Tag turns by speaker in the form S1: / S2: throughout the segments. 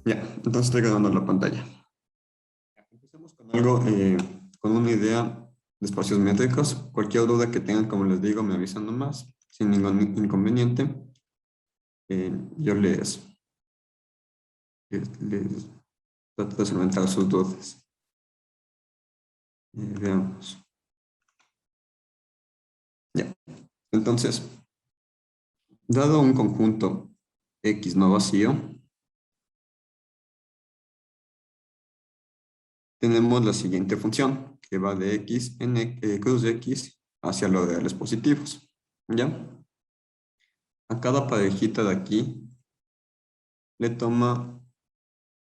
S1: Ya, entonces estoy grabando la pantalla. Empecemos con algo, con una idea de espacios métricos. Cualquier duda que tengan, como les digo, me avisan nomás, sin ningún inconveniente. Yo les trato de solventar sus dudas. Veamos. Ya, entonces, dado un conjunto X no vacío, tenemos la siguiente función, que va de X en cruz de X hacia los reales positivos. ¿Ya? A cada parejita de aquí le toma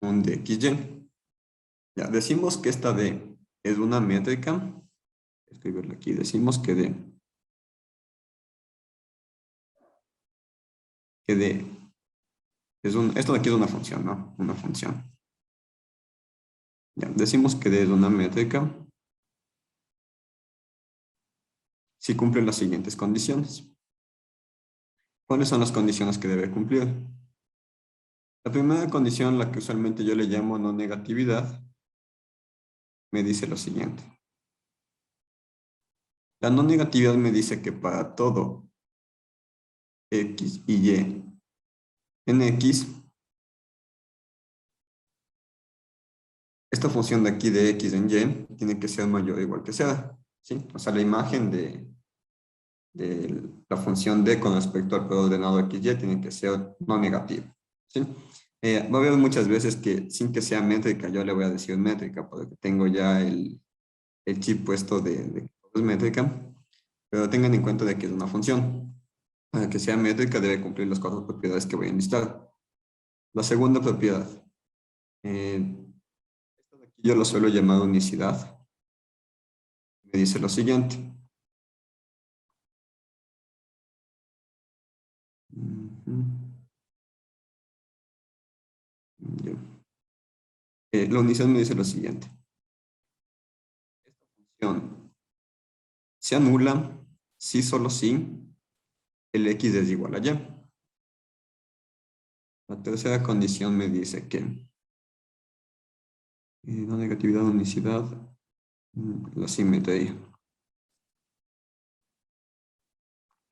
S1: un de XY. Ya, decimos que esta D es una métrica. Escribirlo aquí. Decimos que D es esto de aquí es una función, ¿no? Una función. Ya, decimos que D es una métrica si cumple las siguientes condiciones. ¿Cuáles son las condiciones que debe cumplir? La primera condición, la que usualmente yo le llamo no negatividad, me dice lo siguiente. La no negatividad me dice que para todo X y Y en X, esta función de aquí de X en Y tiene que ser mayor o igual que cero, ¿sí? O sea, la imagen de la función D con respecto al preordenado XY tiene que ser no negativa, ¿sí? Va a haber muchas veces que sin que sea métrica, yo le voy a decir métrica porque tengo ya el chip puesto de que es métrica, pero tengan en cuenta de que es una función. Para que sea métrica debe cumplir las cuatro propiedades que voy a enlistar. La segunda propiedad, esto de aquí yo lo suelo llamar unicidad. Me dice lo siguiente. La unicidad me dice lo siguiente. Esta función se anula si solo si el X es igual a Y. La tercera condición me dice que no negatividad, unicidad, la simetría.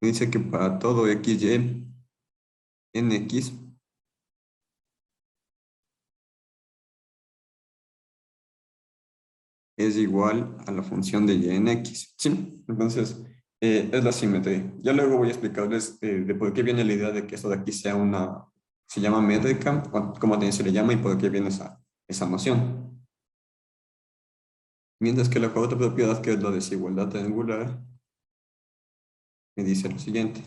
S1: Me dice que para todo XY en X es igual a la función de Y en X. ¿Sí? Entonces, es la simetría. Ya luego voy a explicarles de por qué viene la idea de que esto de aquí sea se llama métrica, o cómo también se le llama y por qué viene esa noción. Mientras que la cuarta propiedad, que es la desigualdad triangular, me dice lo siguiente.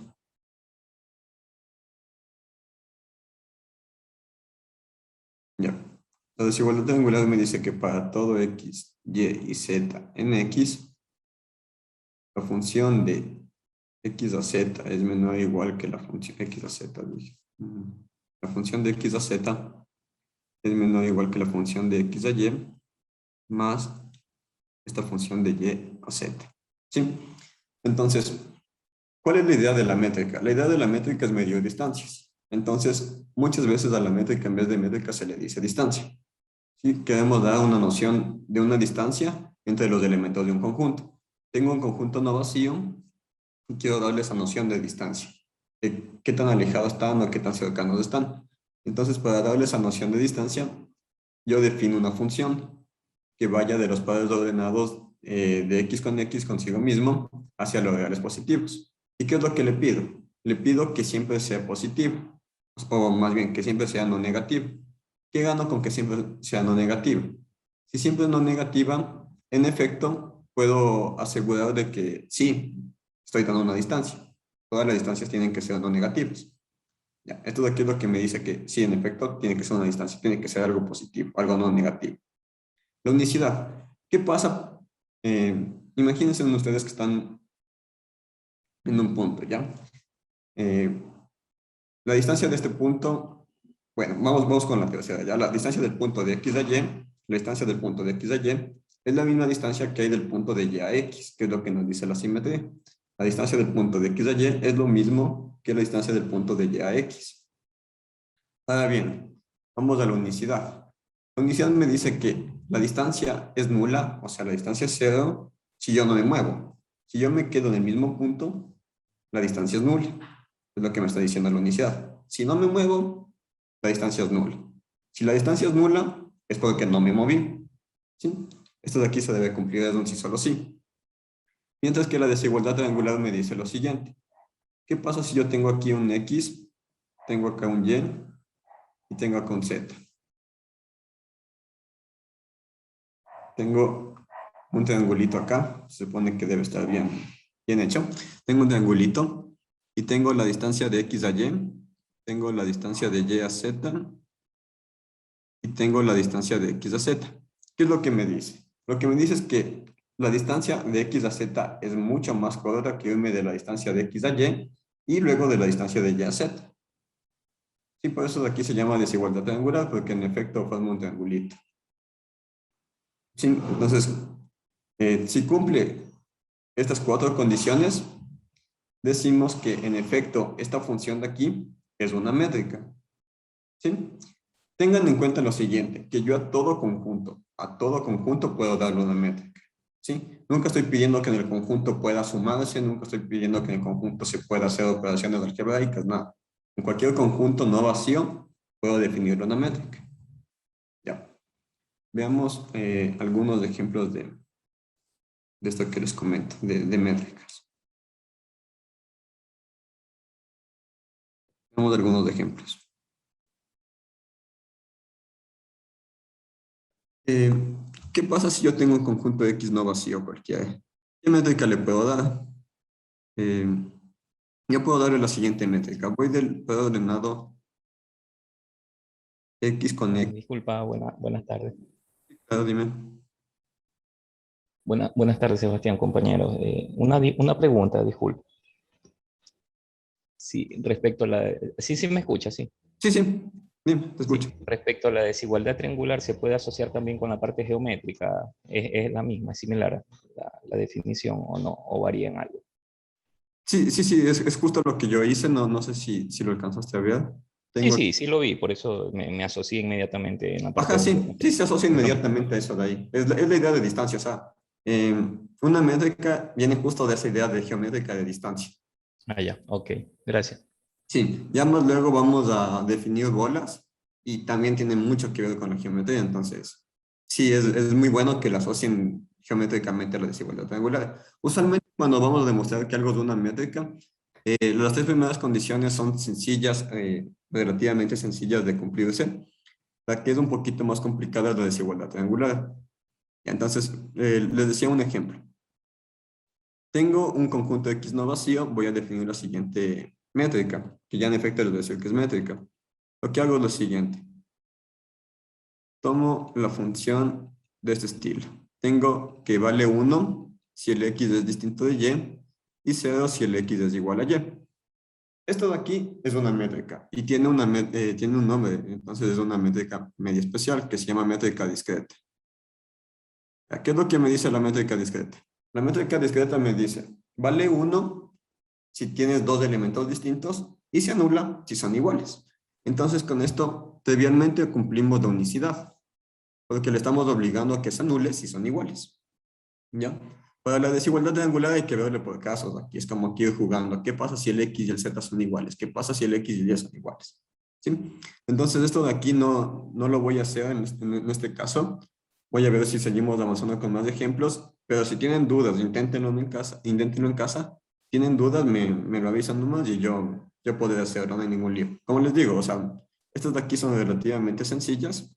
S1: Ya. La desigualdad triangular me dice que para todo X, Y y Z en X, la función de X a Z es menor o igual que la función X a Z. Dije. La función de X a Z es menor o igual que la función de X a Y más esta función de Y a Z. ¿Sí? Entonces, ¿cuál es la idea de la métrica? La idea de la métrica es medir distancias. Entonces, muchas veces a la métrica en vez de métrica se le dice distancia. ¿Sí? Queremos dar una noción de una distancia entre los elementos de un conjunto. Tengo un conjunto no vacío y quiero darle esa noción de distancia. De qué tan alejados están o qué tan cercanos están. Entonces, para darle esa noción de distancia, yo defino una función que vaya de los padres ordenados de X con X consigo mismo hacia los reales positivos. ¿Y qué es lo que le pido? Le pido que siempre sea positivo, o más bien que siempre sea no negativo. ¿Qué gano con que siempre sea no negativa? Si siempre es no negativa, en efecto, puedo asegurar de que sí, estoy dando una distancia. Todas las distancias tienen que ser no negativas. Ya, esto de aquí es lo que me dice que sí, en efecto, tiene que ser una distancia, tiene que ser algo positivo, algo no negativo. La unicidad. ¿Qué pasa? Imagínense ustedes que están en un punto, ¿ya? Eh, la distancia de este punto, bueno, vamos con la tercera, ¿ya? La distancia del punto de X a Y, la distancia del punto de X a Y, es la misma distancia que hay del punto de Y a X, que es lo que nos dice la simetría. La distancia del punto de X a Y es lo mismo que la distancia del punto de Y a X. Ahora bien, Vamos a la unicidad. La unicidad me dice que la distancia es nula, o sea, la distancia es cero, si yo no me muevo. Si yo me quedo en el mismo punto, la distancia es nula. Es lo que me está diciendo la unicidad. Si no me muevo, la distancia es nula. Si la distancia es nula, es porque no me moví. ¿Sí? Esto de aquí se debe cumplir es un sí solo sí. Mientras que la desigualdad triangular me dice lo siguiente. ¿Qué pasa si yo tengo aquí un X, tengo acá un Y y tengo acá un Z? Tengo un triangulito acá, se supone que debe estar bien hecho. Tengo un triangulito y tengo la distancia de X a Y, tengo la distancia de Y a Z y tengo la distancia de X a Z. ¿Qué es lo que me dice? Lo que me dice es que la distancia de X a Z es mucho más corta que irme de la distancia de X a Y luego de la distancia de Y a Z. Sí, por eso de aquí se llama desigualdad triangular, porque en efecto forma un triangulito. Sí, entonces, si cumple estas cuatro condiciones, decimos que en efecto esta función de aquí es una métrica. ¿Sí? Tengan en cuenta lo siguiente, que yo a todo conjunto puedo darle una métrica. ¿Sí? Nunca estoy pidiendo que en el conjunto pueda sumarse, nunca estoy pidiendo que en el conjunto se pueda hacer operaciones algebraicas, nada. En cualquier conjunto no vacío puedo definirle una métrica. Ya. Veamos algunos ejemplos de esto que les comento, de métricas. Veamos algunos ejemplos. Eh, ¿Qué pasa si yo tengo un conjunto X no vacío cualquiera? ¿Qué métrica le puedo dar? Eh, yo puedo darle la siguiente métrica. Voy del preordenado X con X.
S2: Disculpa, buenas tardes.
S1: Claro, dime.
S2: Buenas tardes, Sebastián, compañeros. Una pregunta, disculpe. Sí, respecto a la... Sí, sí me escucha, sí.
S1: Sí, sí, dime, te escucho.
S2: Sí, respecto a la desigualdad triangular, ¿se puede asociar también con la parte geométrica? Es la misma, es similar la definición o no? ¿O varía en algo?
S1: Sí, sí, sí, es justo lo que yo hice. No, no sé si lo alcanzaste a ver.
S2: Sí,
S1: Tengo,
S2: sí, sí lo vi, por eso me asocié inmediatamente en la parte
S1: ajá, sí, sí,
S2: geométrica.
S1: se asocia
S2: Discúlpame.
S1: inmediatamente a eso de ahí. Es la idea de distancia, o sea, una métrica viene justo de esa idea de geométrica de distancia.
S2: Ah, ya, ok, gracias.
S1: Sí, ya más luego vamos a definir bolas y también tiene mucho que ver con la geometría, entonces sí, es muy bueno que la asocien geométricamente a la desigualdad triangular. Usualmente cuando vamos a demostrar que algo es una métrica, las tres primeras condiciones son sencillas, relativamente sencillas de cumplirse. La que es un poquito más complicada es la desigualdad triangular. Entonces, les decía un ejemplo. Tengo un conjunto X no vacío, voy a definir la siguiente métrica, que ya en efecto les voy a decir que es métrica. Lo que hago es lo siguiente. Tomo la función de este estilo. Tengo que vale 1 si el X es distinto de Y y 0 si el X es igual a Y. Esto de aquí es una métrica y tiene un nombre, entonces es una métrica media especial que se llama métrica discreta. ¿Qué es lo que me dice la métrica discreta? La métrica discreta me dice, vale 1 si tienes dos elementos distintos y se anula si son iguales. Entonces, con esto, trivialmente cumplimos la unicidad, porque le estamos obligando a que se anule si son iguales. ¿Ya? Para la desigualdad triangular hay que verle por casos. Aquí es como que ir jugando. ¿Qué pasa si el X y el Z son iguales? ¿Qué pasa si el X y el Y son iguales? ¿Sí? Entonces, esto de aquí no lo voy a hacer en este caso. Voy a ver si seguimos avanzando con más ejemplos. Pero si tienen dudas, inténtenlo en casa. Inténtenlo en casa. Tienen dudas, me lo avisan nomás y yo podré hacerlo, no hay ningún lío. Como les digo, o sea, estas de aquí son relativamente sencillas.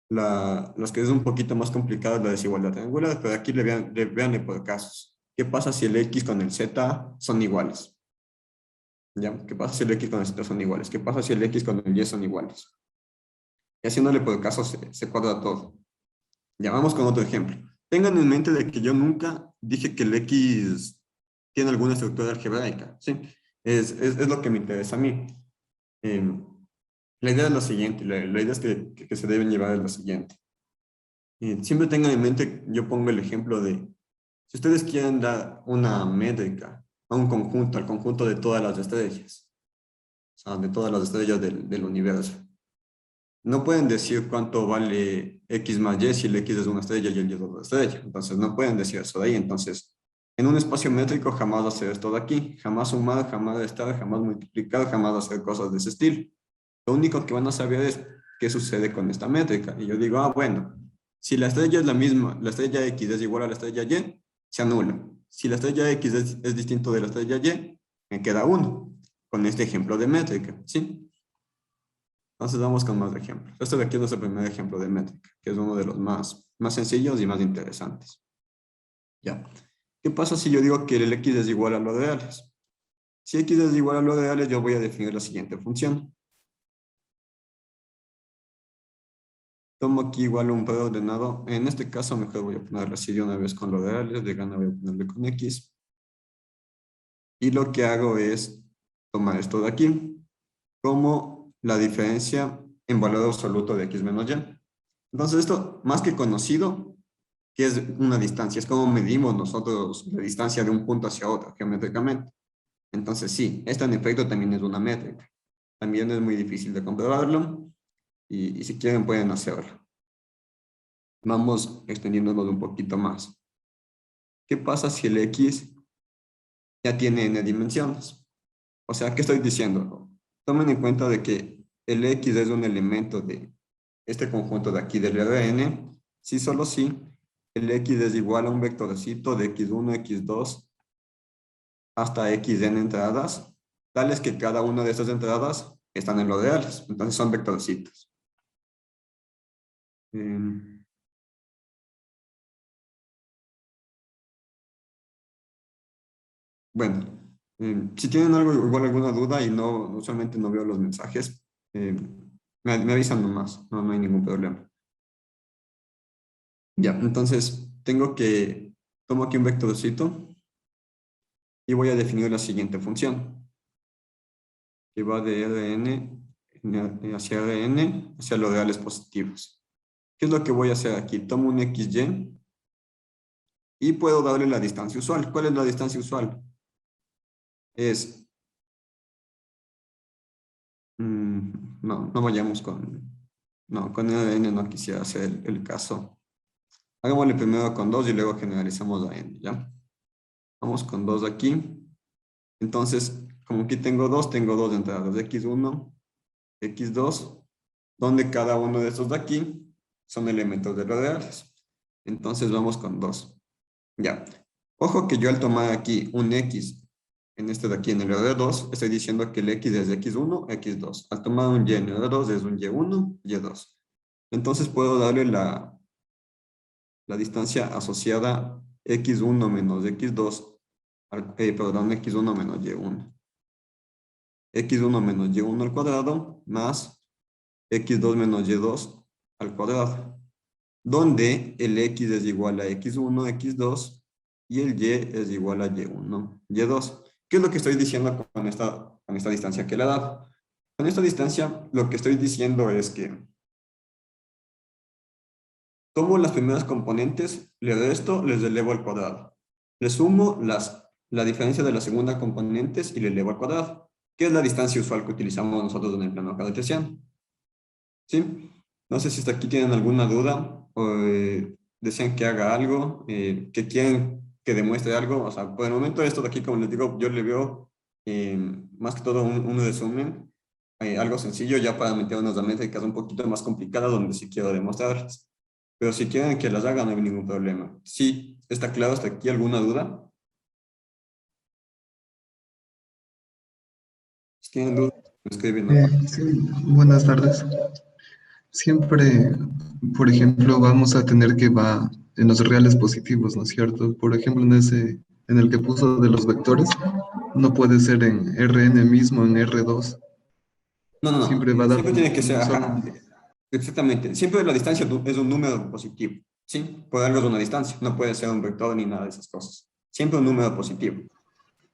S1: Las que es un poquito más complicada es la desigualdad triangular, pero aquí véanle por casos. ¿Qué pasa si el X con el Z son iguales? ¿Ya? ¿Qué pasa si el X con el Z son iguales? ¿Qué pasa si el X con el Y son iguales? Y haciéndole por casos se cuadra todo. Ya vamos con otro ejemplo. Tengan en mente de que yo nunca dije que el X tiene alguna estructura algebraica, ¿sí? Es lo que me interesa a mí. Eh, la idea es la siguiente, la idea es que se deben llevar es la siguiente. Siempre tengan en mente, yo pongo el ejemplo de, si ustedes quieren dar una métrica a un conjunto, al conjunto de todas las estrellas, o sea, de todas las estrellas del universo, no pueden decir cuánto vale X más Y si el X es una estrella y el Y es otra estrella. Entonces, no pueden decir eso de ahí. Entonces, en un espacio métrico jamás va a ser esto de aquí. Jamás sumar, jamás restar, jamás multiplicar, jamás hacer cosas de ese estilo. Lo único que van a saber es qué sucede con esta métrica. Y yo digo, bueno, si la estrella es la misma, la estrella X es igual a la estrella Y, se anula. Si la estrella X es distinto de la estrella Y, me queda 1. Con este ejemplo de métrica, ¿sí? Entonces vamos con más ejemplos. Este de aquí es nuestro primer ejemplo de métrica, que es uno de los más sencillos y más interesantes. Ya. ¿Qué pasa si yo digo que el X es igual a los reales? Si X es igual a los reales, yo voy a definir la siguiente función. Tomo aquí igual un preordenado. En este caso, mejor voy a ponerle así de una vez con los reales. De gana voy a ponerle con X. Y lo que hago es tomar esto de aquí como la diferencia en valor absoluto de X menos Y. Entonces esto, más que conocido, que es una distancia, es como medimos nosotros la distancia de un punto hacia otro geométricamente. Entonces sí, esta en efecto también es una métrica. También es muy difícil de comprobarlo y si quieren pueden hacerlo. Vamos extendiéndonos un poquito más. ¿Qué pasa si el X ya tiene n dimensiones? O sea, ¿qué estoy diciendo? Tomen en cuenta de que el X es un elemento de este conjunto de aquí del Rn, si solo si el X es igual a un vectorcito de X1, X2 hasta Xn entradas, tales que cada una de estas entradas están en los reales. Entonces son vectorcitos. Bueno, si tienen algo, igual alguna duda y no, usualmente no veo los mensajes, me avisan nomás, no hay ningún problema. Ya, entonces tomo aquí un vectorcito y voy a definir la siguiente función, que va de Rn hacia los reales positivos. ¿Qué es lo que voy a hacer aquí? Tomo un XY y puedo darle la distancia usual. ¿Cuál es la distancia usual? Es, no vayamos con Rn no quisiera hacer el caso. Hagámosle primero con 2 y luego generalizamos a n, ¿ya? Vamos con 2 aquí. Entonces, como aquí tengo dos entradas, X1, X2, donde cada uno de estos de aquí son elementos de los reales. Entonces vamos con 2. Ya. Ojo que yo al tomar aquí un X en este de aquí en el de 2, estoy diciendo que el X es X1, X2. Al tomar un Y en el de 2 es un Y1, Y2. Entonces puedo darle la distancia asociada X1 menos X2, perdón, X1 menos Y1. X1 menos Y1 al cuadrado más X2 menos Y2 al cuadrado, donde el X es igual a X1, X2 y el Y es igual a Y1, Y2. ¿Qué es lo que estoy diciendo con esta distancia que le he dado? Con esta distancia lo que estoy diciendo es que tomo las primeras componentes, le resto, les elevo al cuadrado. Le sumo la diferencia de la segunda componentes y le elevo al cuadrado. ¿Qué es la distancia usual que utilizamos nosotros en el plano cartesiano? ¿Sí? No sé si hasta aquí tienen alguna duda o desean que haga algo, que quieren que demuestre algo. O sea, por el momento esto de aquí, como les digo, yo le veo más que todo un resumen, algo sencillo ya para meter unas métricas un poquito más complicadas donde sí quiero demostrarlas. Pero si quieren que las hagan, no hay ningún problema. Sí, ¿está claro hasta aquí alguna duda? Si tienen dudas, me escriben nomás.
S3: Sí, buenas tardes. Siempre, por ejemplo, vamos a tener que va en los reales positivos, ¿no es cierto? Por ejemplo, en el que puso de los vectores, no puede ser en Rn mismo, en R2.
S1: No.
S3: Siempre va a dar
S1: Siempre tiene que ser,
S3: un solo.
S1: ajá. Exactamente. Siempre la distancia es un número positivo. ¿Sí? Por algo es una distancia. No puede ser un vector ni nada de esas cosas. Siempre un número positivo.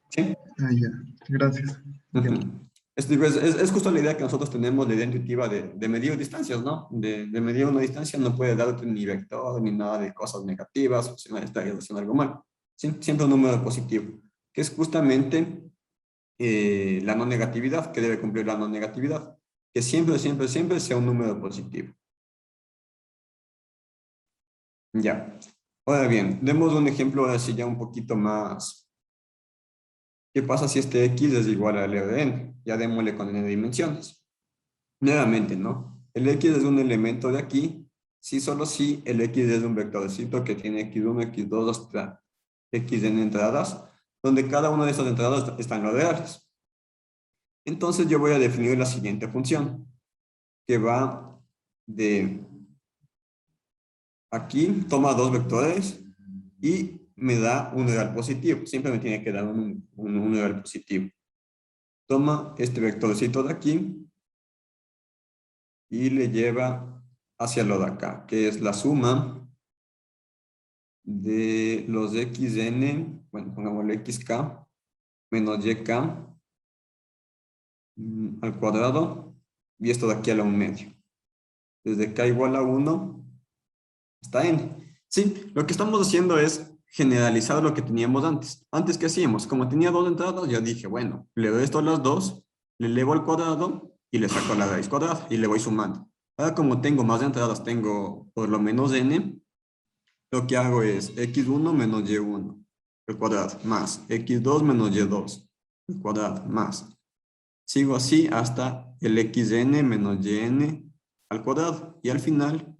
S1: ¿Sí?
S3: Ah, ya. Gracias.
S1: Ujú. Es justo la idea que nosotros tenemos, la idea intuitiva de medir distancias, ¿no? De medir una distancia no puede darte ni vector ni nada de cosas negativas o si no estarías haciendo algo mal. ¿Sí? Siempre un número positivo, que es justamente la no negatividad, que debe cumplir la no negatividad. que siempre, siempre, siempre sea un número positivo. Ya. Ahora bien, demos un ejemplo ahora sí ya un poquito más. ¿Qué pasa si este x es igual al r de n? Ya démosle con n dimensiones. Nuevamente, ¿no? El x es un elemento de aquí, si solo si el x es un vectorcito que tiene x1, x2 hasta xn entradas, donde cada una de esas entradas están los reales. Entonces yo voy a definir la siguiente función, que va de aquí, toma dos vectores y me da un real positivo. Siempre me tiene que dar un real positivo. Toma este vectorcito de aquí y le lleva hacia lo de acá, que es la suma de los xn, bueno, pongámosle xk, menos yk al cuadrado, y esto de aquí a la 1/2. Desde k igual a 1 hasta n. Sí, lo que estamos haciendo es generalizar lo que teníamos antes. Antes, ¿qué hacíamos? Como tenía dos entradas, yo dije, bueno, le doy esto a las dos, le elevo al cuadrado y le saco la raíz cuadrada y le voy sumando. Ahora, como tengo más entradas, tengo por lo menos n, lo que hago es x1 menos y1 al cuadrado, más x2 menos y2 al cuadrado, más. Sigo así hasta el xn menos yn al cuadrado. Y al final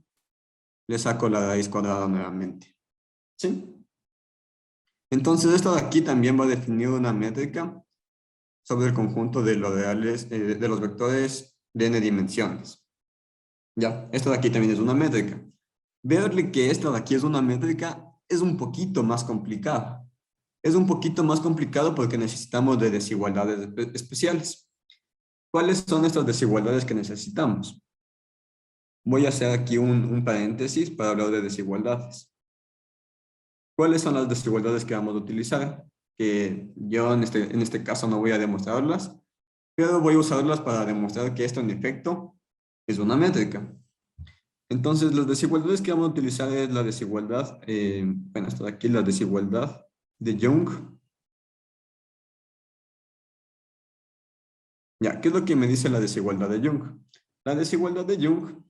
S1: le saco la raíz cuadrada nuevamente. ¿Sí? Entonces, esto de aquí también va a definir una métrica sobre el conjunto de los reales, de los vectores de n dimensiones. Ya, esto de aquí también es una métrica. Verle que esto de aquí es una métrica es un poquito más complicado. Es un poquito más complicado porque necesitamos de desigualdades especiales. ¿Cuáles son estas desigualdades que necesitamos? Voy a hacer aquí un paréntesis para hablar de desigualdades. ¿Cuáles son las desigualdades que vamos a utilizar? Que yo en este caso no voy a demostrarlas, pero voy a usarlas para demostrar que esto en efecto es una métrica. Entonces, las desigualdades que vamos a utilizar es la desigualdad, bueno, está aquí la desigualdad de Young. Ya, ¿qué es lo que me dice la desigualdad de Young? La desigualdad de Young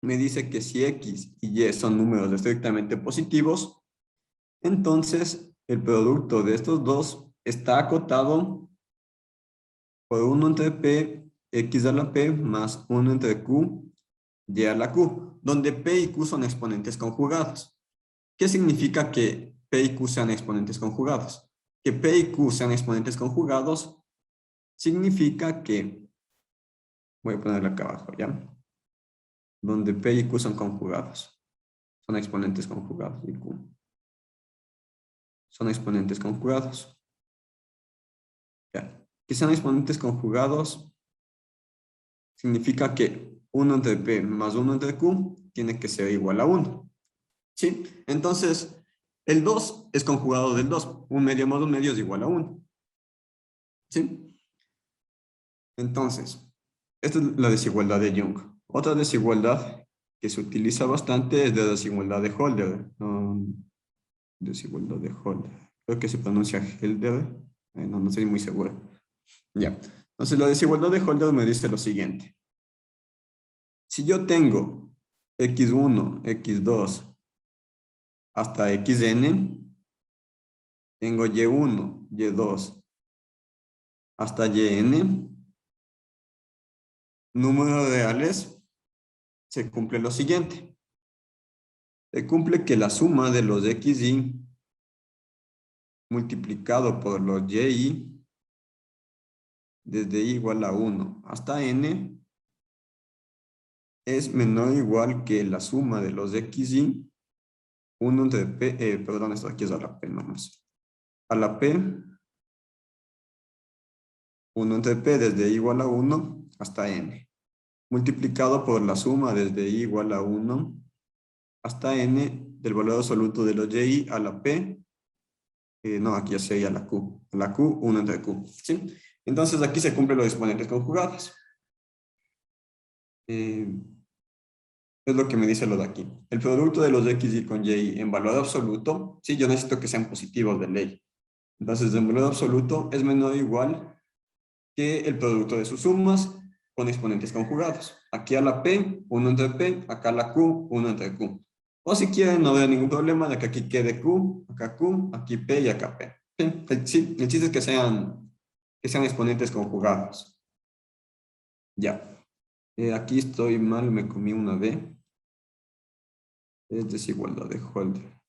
S1: me dice que si x y y son números estrictamente positivos, entonces el producto de estos dos está acotado por 1 entre p, x a la p, más 1 entre q, y a la q, donde p y q son exponentes conjugados. ¿Qué significa que p y q sean exponentes conjugados? Que p y q sean exponentes conjugados significa que, voy a ponerlo acá abajo, ¿ya? Donde p y q son conjugados. Son exponentes conjugados y q. Son exponentes conjugados. Ya. Que sean exponentes conjugados significa que 1 entre p más 1 entre q tiene que ser igual a 1. ¿Sí? Entonces, el 2 es conjugado del 2. 1/2 más 1/2 es igual a 1. ¿Sí? Entonces, esta es la desigualdad de Young. Otra desigualdad que se utiliza bastante es la desigualdad de Holder. Desigualdad de Holder. Creo que se pronuncia Helder. No estoy muy seguro. Ya. Entonces, la desigualdad de Holder me dice lo siguiente. Si yo tengo x1, x2 hasta xn, tengo y1, y2 hasta yn, números reales, se cumple lo siguiente. Se cumple que la suma de los xy multiplicado por los y desde y igual a 1 hasta n es menor o igual que la suma de los xy 1 entre p, perdón, esto aquí es a la p nomás. A la p, 1 entre p desde y igual a 1 hasta n. Multiplicado por la suma desde y igual a 1 hasta n del valor absoluto de los y a la p. No, aquí ya sería la q. La q, 1 entre q. ¿Sí? Entonces aquí se cumplen los exponentes conjugados. Es lo que me dice lo de aquí. El producto de los xy con y en valor absoluto, sí, yo necesito que sean positivos de ley. Entonces, en valor absoluto es menor o igual que el producto de sus sumas con exponentes conjugados. Aquí a la P, 1 entre P, acá a la Q, 1 entre Q. O si quieren, no veo ningún problema de que aquí quede Q, aquí P y acá P. Sí, el chiste es que sean exponentes conjugados. Ya. Aquí estoy mal, me comí una B. Es desigualdad de Holder.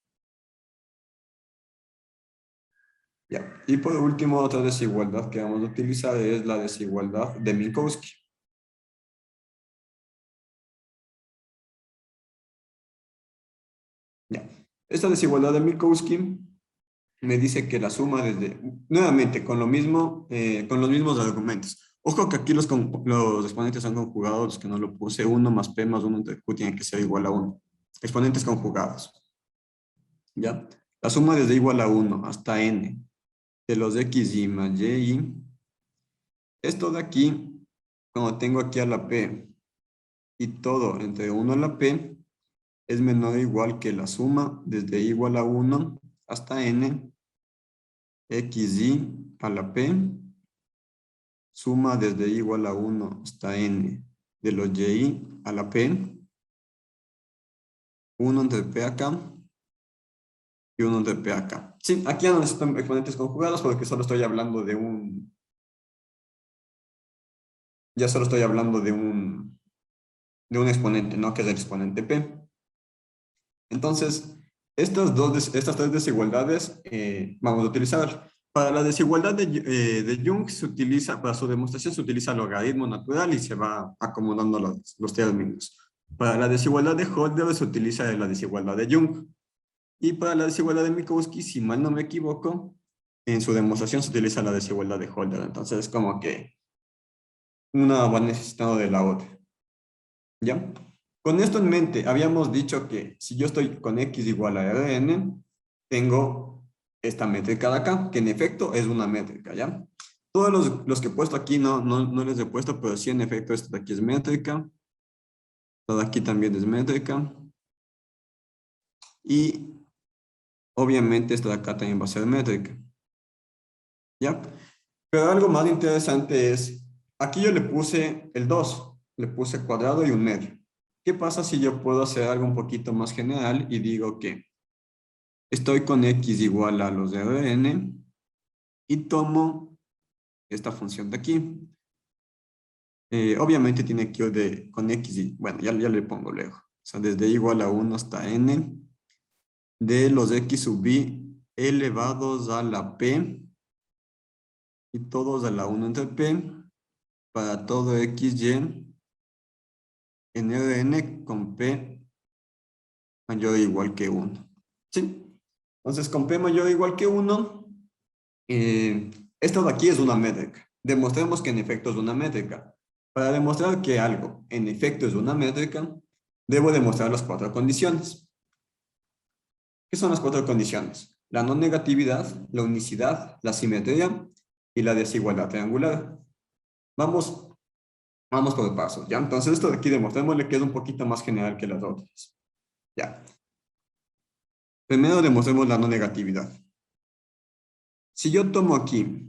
S1: Ya. Y por último, otra desigualdad que vamos a utilizar es la desigualdad de Minkowski. Ya. Esta desigualdad de Minkowski me dice que la suma nuevamente, con los mismos argumentos. Ojo que aquí los exponentes son conjugados, que no lo puse, 1 más P más 1 entre Q tiene que ser igual a 1. Exponentes conjugados. ¿Ya? La suma desde igual a 1 hasta n de los xy más y. Esto de aquí, como tengo aquí a la P y todo entre 1 a la P, es menor o igual que la suma desde igual a 1 hasta n, xy a la P, suma desde igual a 1 hasta n de los y a la P, 1 entre P acá y 1 entre P acá. Sí, aquí ya no necesitan exponentes conjugados porque solo estoy hablando de un... Ya solo estoy hablando de un exponente, ¿no? Que es el exponente P. Entonces, estas tres desigualdades vamos a utilizar. Para la desigualdad de Young se utiliza, para su demostración se utiliza el logaritmo natural y se va acomodando los términos. Para la desigualdad de Holder se utiliza la desigualdad de Young. Y para la desigualdad de Minkowski, si mal no me equivoco, en su demostración se utiliza la desigualdad de Holder. Entonces es como que una va necesitando de la otra. ¿Ya? Con esto en mente, habíamos dicho que si yo estoy con x igual a Rn, tengo esta métrica de acá, que en efecto es una métrica, ¿ya? Todos los que he puesto aquí no les he puesto, pero sí en efecto esto de aquí es métrica. Esto de aquí también es métrica. Y obviamente esto de acá también va a ser métrica. ¿Ya? Pero algo más interesante es, aquí yo le puse el 2, le puse cuadrado y un medio. ¿Qué pasa si yo puedo hacer algo un poquito más general y digo que estoy con x igual a los de Rn y tomo esta función de aquí? Obviamente tiene que ir con x y, bueno, ya le pongo luego. O sea, desde igual a 1 hasta n de los x sub i elevados a la p y todos a la 1 entre p para todo xy en Rn con p mayor o igual que 1. ¿Sí? Entonces, con p mayor o igual que 1, esto de aquí es una métrica. Demostremos que en efecto es una métrica. Para demostrar que algo en efecto es una métrica, debo demostrar las 4 condiciones. ¿Qué son las 4 condiciones? La no negatividad, la unicidad, la simetría y la desigualdad triangular. Vamos por pasos, ¿ya? Entonces esto de aquí demostrémosle que es un poquito más general que las otras. Ya. Primero demostremos la no negatividad. Si yo tomo aquí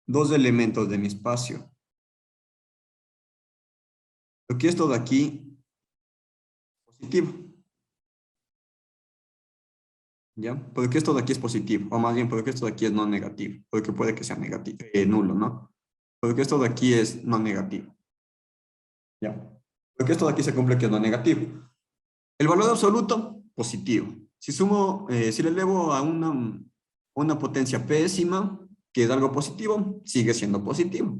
S1: dos elementos de mi espacio, porque esto de aquí es positivo. ¿Ya? Porque esto de aquí es positivo, o más bien porque esto de aquí es no negativo, porque puede que sea negativo, nulo, ¿no? Porque esto de aquí es no negativo. ¿Ya? Porque esto de aquí se cumple que es no negativo. El valor absoluto, positivo. Si le elevo a una potencia pésima, que es algo positivo, sigue siendo positivo.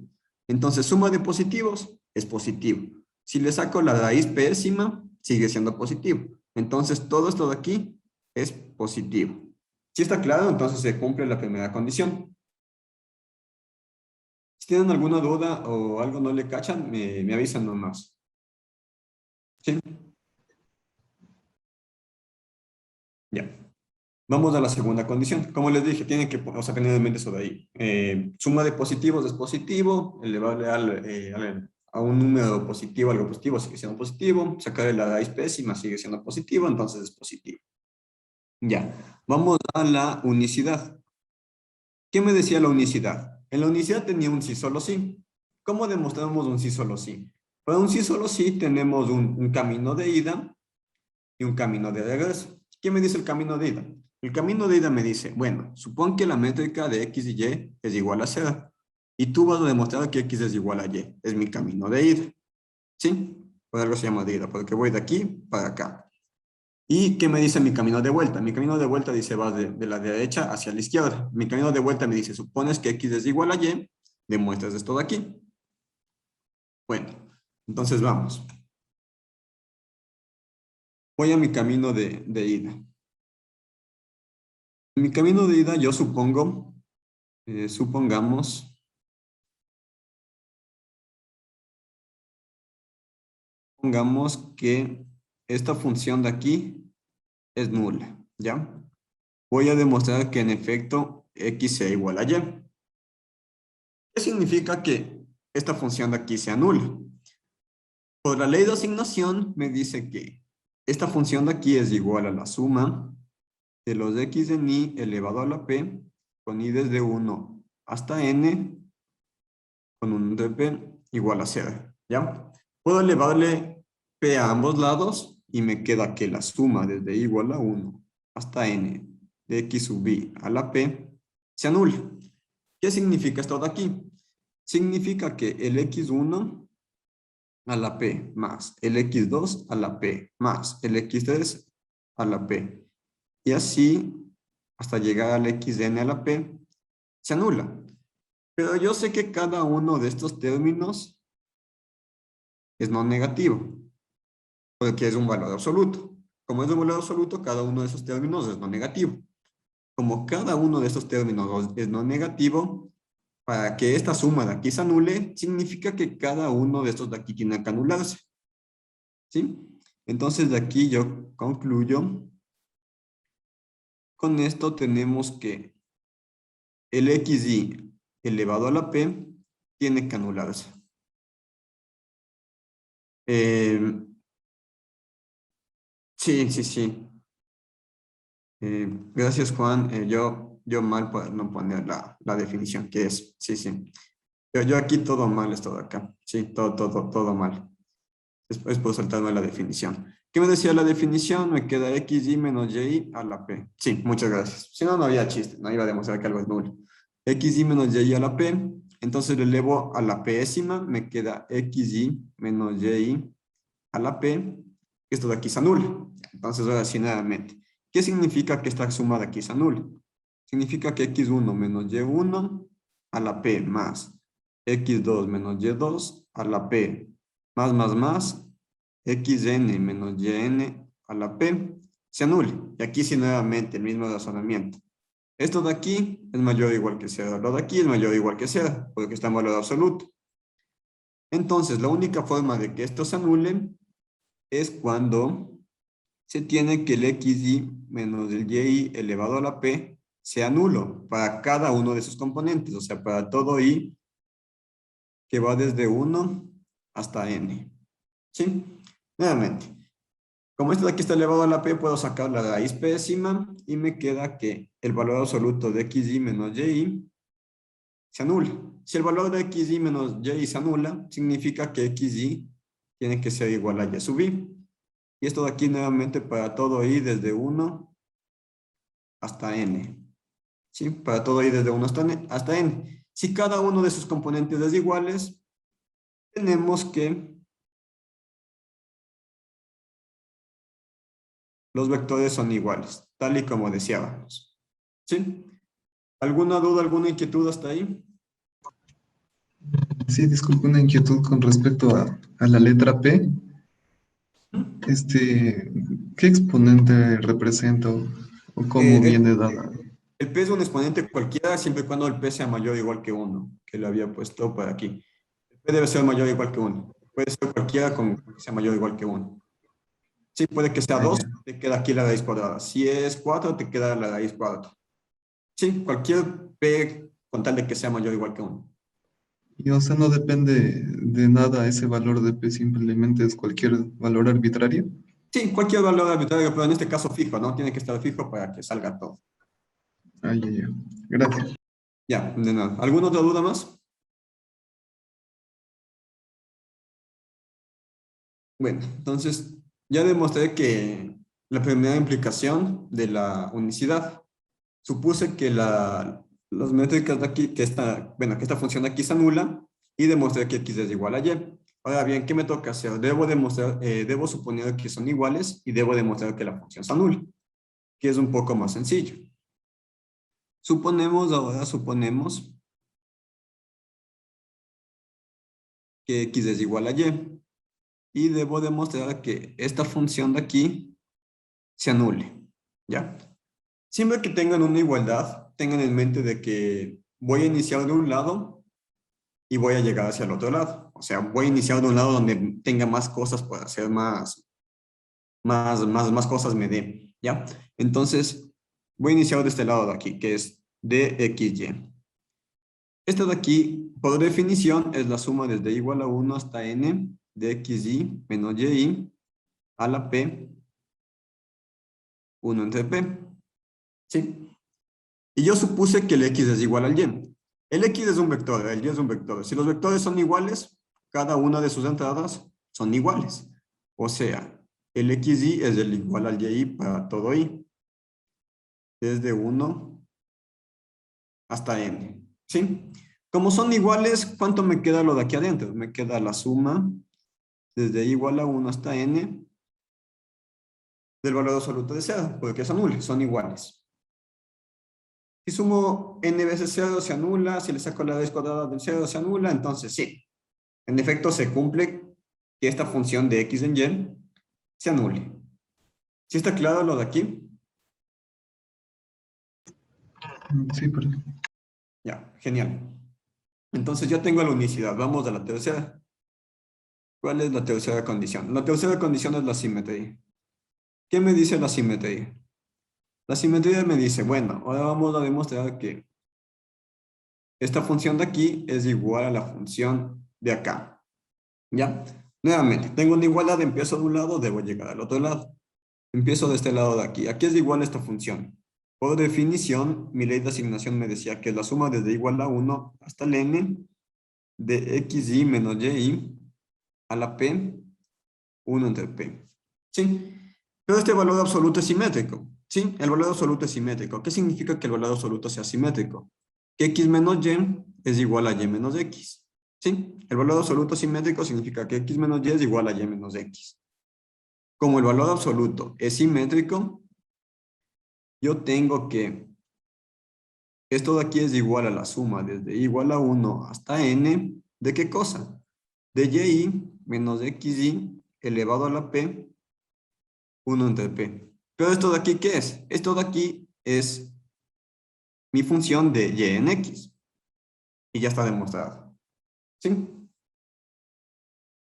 S1: Entonces, suma de positivos es positivo. Si le saco la raíz pésima, sigue siendo positivo. Entonces, todo esto de aquí es positivo. Si está claro, entonces se cumple la primera condición. Si tienen alguna duda o algo no le cachan, me avisan nomás. ¿Sí? Ya. Vamos a la segunda condición. Como les dije, tienen que tener en mente eso de ahí. Suma de positivos es positivo, elevarle a un número positivo, algo positivo sigue siendo positivo, sacarle la raíz pésima sigue siendo positivo, entonces es positivo. Ya, vamos a la unicidad. ¿Qué me decía la unicidad? En la unicidad tenía un sí solo sí. ¿Cómo demostramos un sí solo sí? Para un sí solo sí tenemos un camino de ida y un camino de regreso. ¿Qué me dice el camino de ida? El camino de ida me dice, bueno, supón que la métrica de x y y es igual a 0. Y tú vas a demostrar que x es igual a y. Es mi camino de ida. ¿Sí? Por algo se llama de ida, porque voy de aquí para acá. ¿Y qué me dice mi camino de vuelta? Mi camino de vuelta dice, va de la derecha hacia la izquierda. Mi camino de vuelta me dice, supones que x es igual a y, demuestras esto de aquí. Bueno, entonces vamos. Voy a mi camino de ida. En mi camino de ida yo supongo, supongamos que esta función de aquí es nula, ¿ya? Voy a demostrar que en efecto x sea igual a y. ¿Qué significa que esta función de aquí sea nula? Por la ley de asignación me dice que esta función de aquí es igual a la suma de los x en y elevado a la p con y desde 1 hasta n con un de p igual a 0, ¿ya? Puedo elevarle p a ambos lados y me queda que la suma desde y igual a 1 hasta n de x sub i a la p se anula. ¿Qué significa esto de aquí? Significa que el x1 a la p más el x2 a la p más el x3 a la p. Y así hasta llegar al xn a la p se anula. Pero yo sé que cada uno de estos términos es no negativo, porque es un valor absoluto. Como es un valor absoluto, cada uno de esos términos es no negativo. Como cada uno de estos términos es no negativo, para que esta suma de aquí se anule, significa que cada uno de estos de aquí tiene que anularse. ¿Sí? Entonces de aquí yo concluyo. Con esto tenemos que el xy elevado a la p tiene que anularse. Sí, sí, sí. Gracias, Juan. Yo mal por no poner la definición que es. Sí, sí. Yo aquí todo mal es todo acá. Sí, todo mal. Es por saltarme la definición. ¿Qué me decía la definición? Me queda xy menos y a la p. Sí, muchas gracias. Si no, no había chiste. No iba a demostrar que algo es nulo. Xy menos y a la p. Entonces lo elevo a la pésima. Me queda xy menos y a la p. Esto de aquí se anula. Entonces ahora sí nuevamente. ¿Qué significa que esta suma de aquí se anula? Significa que x1 menos y1 a la p más x2 menos y2 a la p más xn menos yn a la p se anule. Y aquí sí nuevamente el mismo razonamiento. Esto de aquí es mayor o igual que 0. Lo de aquí es mayor o igual que 0, porque está en valor absoluto. Entonces, la única forma de que esto se anule es cuando se tiene que el xy menos el y elevado a la p sea nulo para cada uno de sus componentes, o sea, para todo y que va desde 1 hasta n. ¿Sí? Nuevamente, como esto de aquí está elevado a la p, puedo sacar la raíz pésima y me queda que el valor absoluto de xy menos y se anula. Si el valor de xy menos y se anula, significa que xy tiene que ser igual a y sub i. Y esto de aquí nuevamente para todo i desde 1 hasta n. ¿Sí? Para todo i desde 1 hasta n. Si cada uno de sus componentes es iguales, tenemos que los vectores son iguales, tal y como deseábamos. ¿Sí? ¿Alguna duda, alguna inquietud hasta ahí?
S3: Sí, disculpe, una inquietud con respecto a la letra P. ¿Qué exponente representa o cómo
S1: El,
S3: viene dada?
S1: el P es un exponente cualquiera siempre y cuando el P sea mayor o igual que 1, que lo había puesto por aquí. El P debe ser mayor o igual que 1. Puede ser cualquiera con que sea mayor o igual que 1. Sí, puede que sea
S3: Ah,
S1: 2,
S3: ya.
S1: te queda aquí la raíz cuadrada. Si es 4, te queda la raíz cuadrada. Sí, cualquier P con tal de que sea mayor o igual que 1.
S3: Y o sea, no depende de nada ese valor de P, simplemente es cualquier valor arbitrario.
S1: Sí, cualquier valor arbitrario, pero en este caso fijo, ¿no? Tiene que estar fijo para que salga todo.
S3: Ah, ya, ya. Gracias.
S1: Ya, de nada. ¿Alguna otra duda más? Bueno, entonces ya demostré que la primera implicación de la unicidad supuse que las métricas de aquí, bueno, que esta función de aquí se anula y demostré que x es igual a y. Ahora bien, ¿qué me toca hacer? Debo suponer que son iguales y debo demostrar que la función se anula, que es un poco más sencillo. Suponemos que x es igual a y debo demostrar que esta función de aquí se anule, ¿ya? Siempre que tengan una igualdad, tengan en mente de que voy a iniciar de un lado y voy a llegar hacia el otro lado. O sea, voy a iniciar de un lado donde tenga más cosas para hacer más cosas me dé, ¿ya? Entonces, voy a iniciar de este lado de aquí, que es dxy. Esta de aquí, por definición, es la suma desde igual a 1 hasta n de xy menos y a la p 1 entre p. ¿Sí? Y yo supuse que el x es igual al y. El x es un vector, el y es un vector. Si los vectores son iguales, cada una de sus entradas son iguales. O sea, el xy es el igual al y para todo y. Desde 1 hasta n. ¿Sí? Como son iguales, ¿cuánto me queda lo de aquí adentro? Me queda la suma desde igual a 1 hasta n del valor absoluto de 0, porque son iguales. Si sumo n veces 0 se anula, si le saco la raíz cuadrada del 0 se anula, entonces sí. En efecto, se cumple que esta función de x en y se anule. ¿Sí está claro lo de aquí?
S3: Sí, pero
S1: Ya, genial. Entonces ya tengo la unicidad. Vamos a la tercera. ¿Cuál es la tercera condición? La tercera condición es la simetría. ¿Qué me dice la simetría? La simetría me dice, bueno, ahora vamos a demostrar que esta función de aquí es igual a la función de acá. ¿Ya? Nuevamente, tengo una igualdad, empiezo de un lado, debo llegar al otro lado. Empiezo de este lado de aquí. Aquí es igual esta función. Por definición, mi ley de asignación me decía que la suma desde igual a 1 hasta el n de xy menos y a la p 1 entre p. ¿Sí? Pero este valor absoluto es simétrico. ¿Sí? El valor absoluto es simétrico. ¿Qué significa que el valor absoluto sea simétrico? Que x menos y es igual a y menos x. ¿Sí? El valor absoluto simétrico significa que x menos y es igual a y menos x. Como el valor absoluto es simétrico, yo tengo que esto de aquí es igual a la suma desde igual a 1 hasta n. ¿De qué cosa? De y menos xy elevado a la p 1 entre p. Pero esto de aquí, ¿qué es? Esto de aquí es mi función de y en x. Y ya está demostrado. ¿Sí?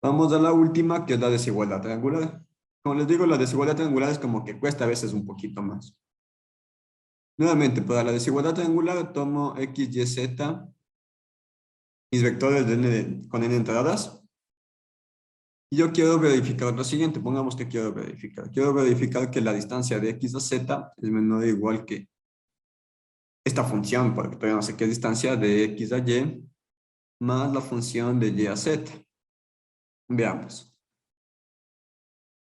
S1: Vamos a la última, que es la desigualdad triangular. Como les digo, la desigualdad triangular es como que cuesta a veces un poquito más. Nuevamente, para la desigualdad triangular tomo x, y, z, mis vectores de con n entradas. Y yo quiero verificar lo siguiente. Pongamos que quiero verificar. Quiero verificar que la distancia de x a z es menor o igual que esta función, porque todavía no sé qué distancia de x a y, más la función de y a z. Veamos.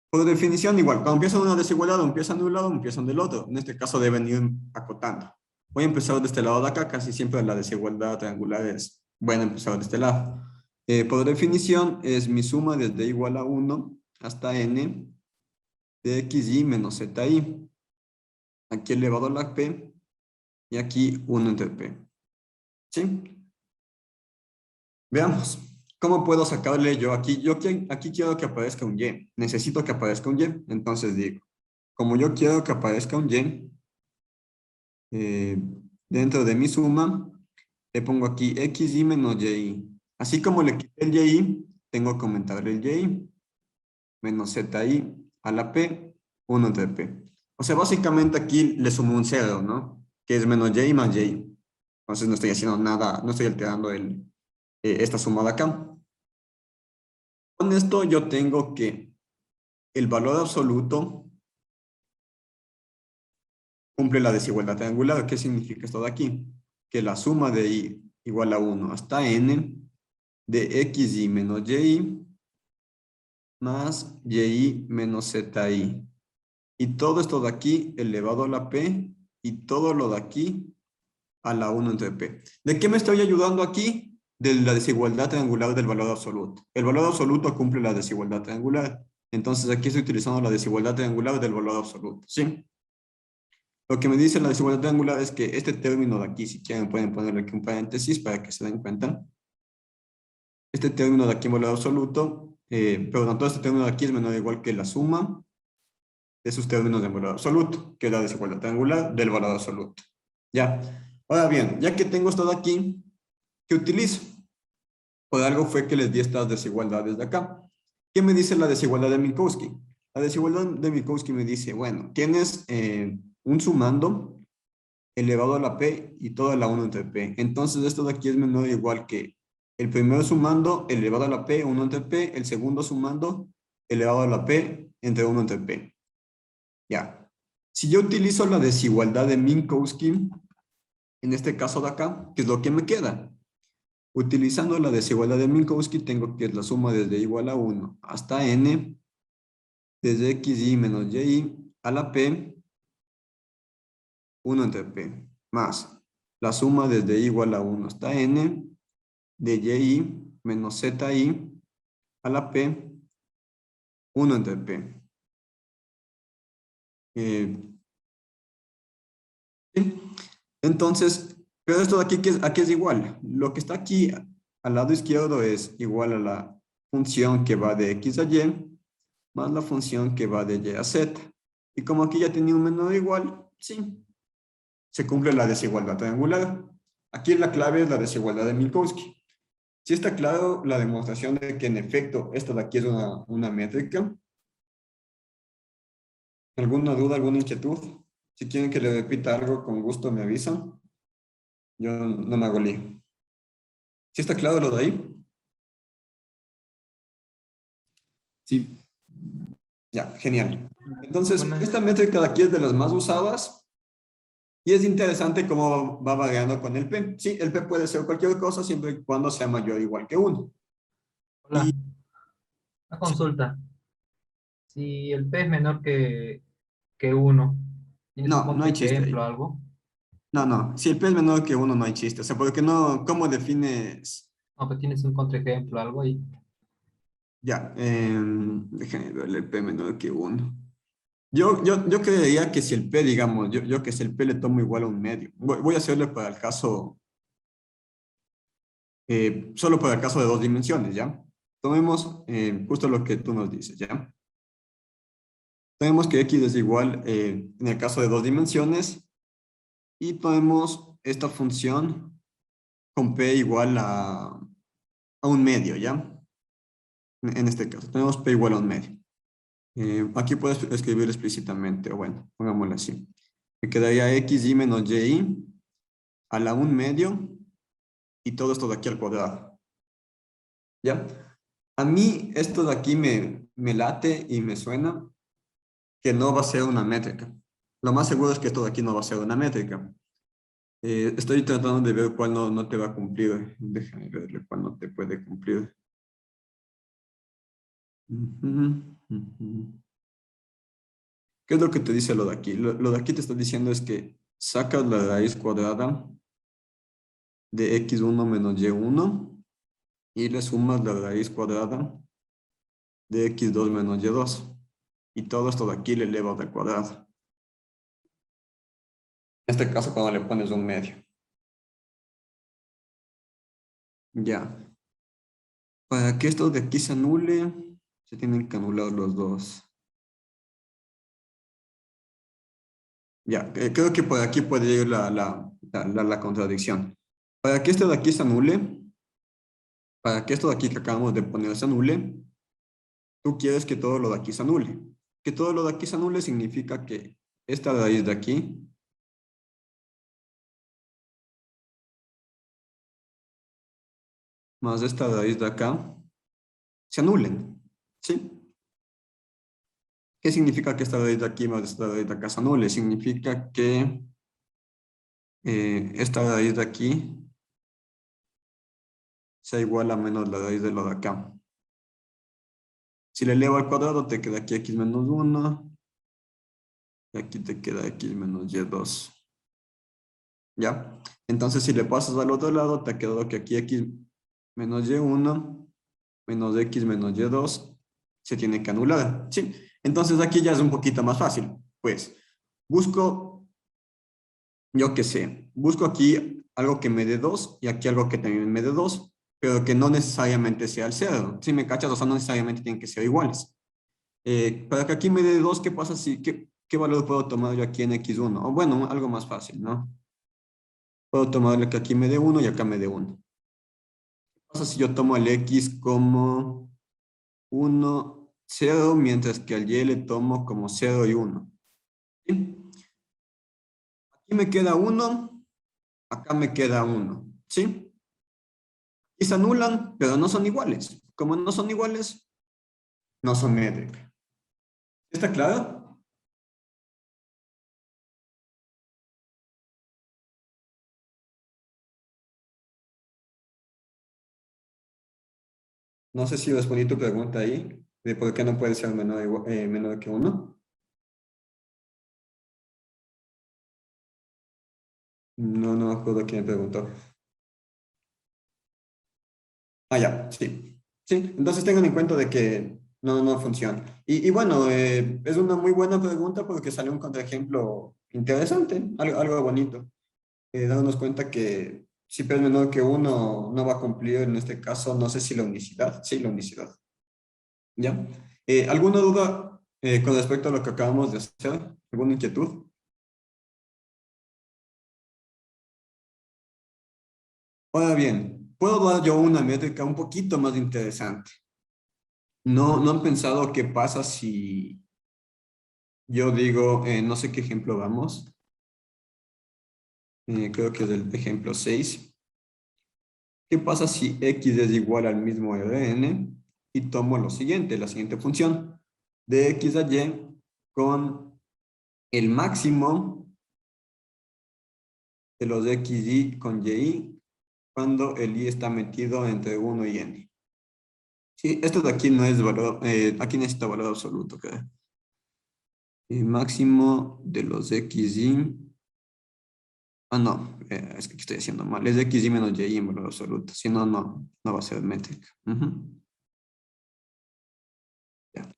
S1: Por definición, igual, cuando empiezan una desigualdad, empiezan de un lado, empiezan del otro. En este caso deben ir acotando. Voy a empezar de este lado de acá, casi siempre la desigualdad triangular es buena empezar de este lado. Por definición, es mi suma desde igual a 1 hasta n de xy menos zi. Aquí elevado a la p y aquí 1 entre p. ¿Sí? Veamos. ¿Cómo puedo sacarle yo aquí? Aquí quiero que aparezca un y. Necesito que aparezca un y. Entonces digo, como yo quiero que aparezca un y, dentro de mi suma, le pongo aquí xy menos y. Así como le quité el y, tengo que aumentarle el y menos zi a la p, 1 entre p. O sea, básicamente aquí le sumo un 0, ¿no? Que es menos y más y. Entonces no estoy haciendo nada, no estoy alterando esta suma de acá. Con esto yo tengo que el valor absoluto cumple la desigualdad triangular. ¿Qué significa esto de aquí? que la suma de y igual a 1 hasta n de xy menos y más y menos zi. Y todo esto de aquí elevado a la p y todo lo de aquí a la 1 entre p. ¿De qué me estoy ayudando aquí? De la desigualdad triangular del valor absoluto. El valor absoluto cumple la desigualdad triangular. Entonces aquí estoy utilizando la desigualdad triangular del valor absoluto, ¿sí? Lo que me dice la desigualdad triangular es que este término de aquí, si quieren pueden ponerle aquí un paréntesis para que se den cuenta. Este término de aquí en valor absoluto, perdón, todo este término de aquí es menor o igual que la suma de sus términos de valor absoluto, que es la desigualdad triangular del valor absoluto. ¿Ya? Ahora bien, ya que tengo esto de aquí, ¿qué utilizo? Por algo fue que les di estas desigualdades de acá. ¿Qué me dice la desigualdad de Minkowski? La desigualdad de Minkowski me dice, bueno, tienes un sumando elevado a la p y toda la 1 entre p. Entonces esto de aquí es menor o igual que el primero sumando elevado a la p, 1 entre p, el segundo sumando elevado a la p entre 1 entre p. Ya. Si yo utilizo la desigualdad de Minkowski, en este caso de acá, ¿qué es lo que me queda? Utilizando la desigualdad de Minkowski, tengo que es la suma desde igual a 1 hasta n, desde xy menos y a la p, 1 entre p, más la suma desde igual a 1 hasta n, de y menos zi a la p, 1 entre p. ¿Sí? Entonces, pero esto de aquí, aquí es igual. Lo que está aquí al lado izquierdo es igual a la función que va de x a y más la función que va de y a z. Y como aquí ya tenía un menor igual, sí, se cumple la desigualdad triangular. Aquí la clave es la desigualdad de Minkowski. Si está claro la demostración de que en efecto esto de aquí es una métrica. ¿Alguna duda, alguna inquietud? Si quieren que le repita algo, con gusto me avisan. Yo no me hago lío. ¿Sí está claro lo de ahí? Sí. Ya, genial. Entonces, esta métrica de aquí es de las más usadas y es interesante cómo va variando con el P. Sí, el P puede ser cualquier cosa siempre y cuando sea mayor o igual que 1.
S4: Hola, una consulta. Si el P es menor que 1, ¿tienes un
S1: No, no hay chiste
S4: contraejemplo o
S1: ahí.
S4: algo?
S1: No, no. Si el P es menor que 1, no hay chiste. O sea, porque no, ¿cómo defines?
S4: No, pues tienes un contraejemplo o algo ahí.
S1: Ya, déjenme ver el P menor que 1. Yo creería que si el P, digamos, yo que si el P le tomo igual a un medio. Voy a hacerle para el caso, solo para el caso de 2 dimensiones, ¿ya? Tomemos justo lo que tú nos dices, ¿ya? Tenemos que x es igual, en el caso de 2 dimensiones, y tomemos esta función con p igual a un medio, ¿ya? En este caso, tenemos p igual a un medio. Aquí puedes escribir explícitamente, o bueno, pongámoslo así. Me quedaría xy menos y a la 1 medio y todo esto de aquí al cuadrado. ¿Ya? A mí esto de aquí me late y me suena que no va a ser una métrica. Lo más seguro es que esto de aquí no va a ser una métrica. Estoy tratando de ver cuál no te va a cumplir. Déjame verle cuál no te puede cumplir. ¿Qué es lo que te dice lo de aquí? Lo de aquí te está diciendo es que sacas la raíz cuadrada de x1 menos y1 y le sumas la raíz cuadrada de x2 menos y2. Y todo esto de aquí le elevas al cuadrado. En este caso cuando le pones un medio. Ya. Para que esto de aquí se anule, se tienen que anular los dos. Ya, creo que por aquí puede ir la contradicción. Para que esto de aquí se anule, para que esto de aquí que acabamos de poner se anule, tú quieres que todo lo de aquí se anule. Que todo lo de aquí se anule significa que esta raíz de aquí más esta raíz de acá se anulen. ¿Sí? ¿Qué significa que esta raíz de aquí más esta raíz de acá se anule? Significa que esta raíz de aquí sea igual a menos la raíz de lo de acá. Si le elevo al cuadrado, te queda aquí x menos 1. Y aquí te queda x menos y2. ¿Ya? Entonces, si le pasas al otro lado, te ha quedado que aquí x menos y1 menos x menos y2 se tiene que anular. ¿Sí? Entonces, aquí ya es un poquito más fácil. Pues, busco, yo qué sé, busco aquí algo que me dé 2 y aquí algo que también me dé 2, pero que no necesariamente sea el 0. ¿Sí me cachas? O sea, no necesariamente tienen que ser iguales. Para que aquí me dé 2, ¿qué pasa si, qué valor puedo tomar yo aquí en x1? O bueno, algo más fácil, ¿no? Puedo tomarle que aquí me dé 1 y acá me dé 1. ¿Qué pasa si yo tomo el x como 1, 0, mientras que al y le tomo como 0 y 1? ¿Sí? Aquí me queda 1, acá me queda 1, ¿sí? Y se anulan, pero no son iguales. Como no son iguales, no son métrica. ¿Está claro? No sé si respondí tu pregunta ahí, de por qué no puede ser menor que 1. No me acuerdo quién me preguntó. Ah, ya, sí. Sí, entonces tengan en cuenta de que no funciona. Y bueno, es una muy buena pregunta porque sale un contraejemplo interesante, algo bonito. Darnos cuenta que si P es menor que 1 no va a cumplir en este caso, no sé si la unicidad. Sí, la unicidad. ¿Ya? ¿Alguna duda con respecto a lo que acabamos de hacer? ¿Alguna inquietud? Ahora bien, puedo dar yo una métrica un poquito más interesante. ¿No han pensado qué pasa si yo digo, no sé qué ejemplo vamos? Creo que es el ejemplo 6. ¿Qué pasa si x es igual al mismo Rn y tomo lo siguiente, la siguiente función, de x a y con el máximo de los xy con y cuando el y está metido entre 1 y n? Sí, esto de aquí no es valor, aquí necesita valor absoluto, creo. El máximo de los xy. Ah, no, es que aquí estoy haciendo mal. Es de xy menos y en valor absoluto. Si no, no va a ser métrica. Ujú. Ya.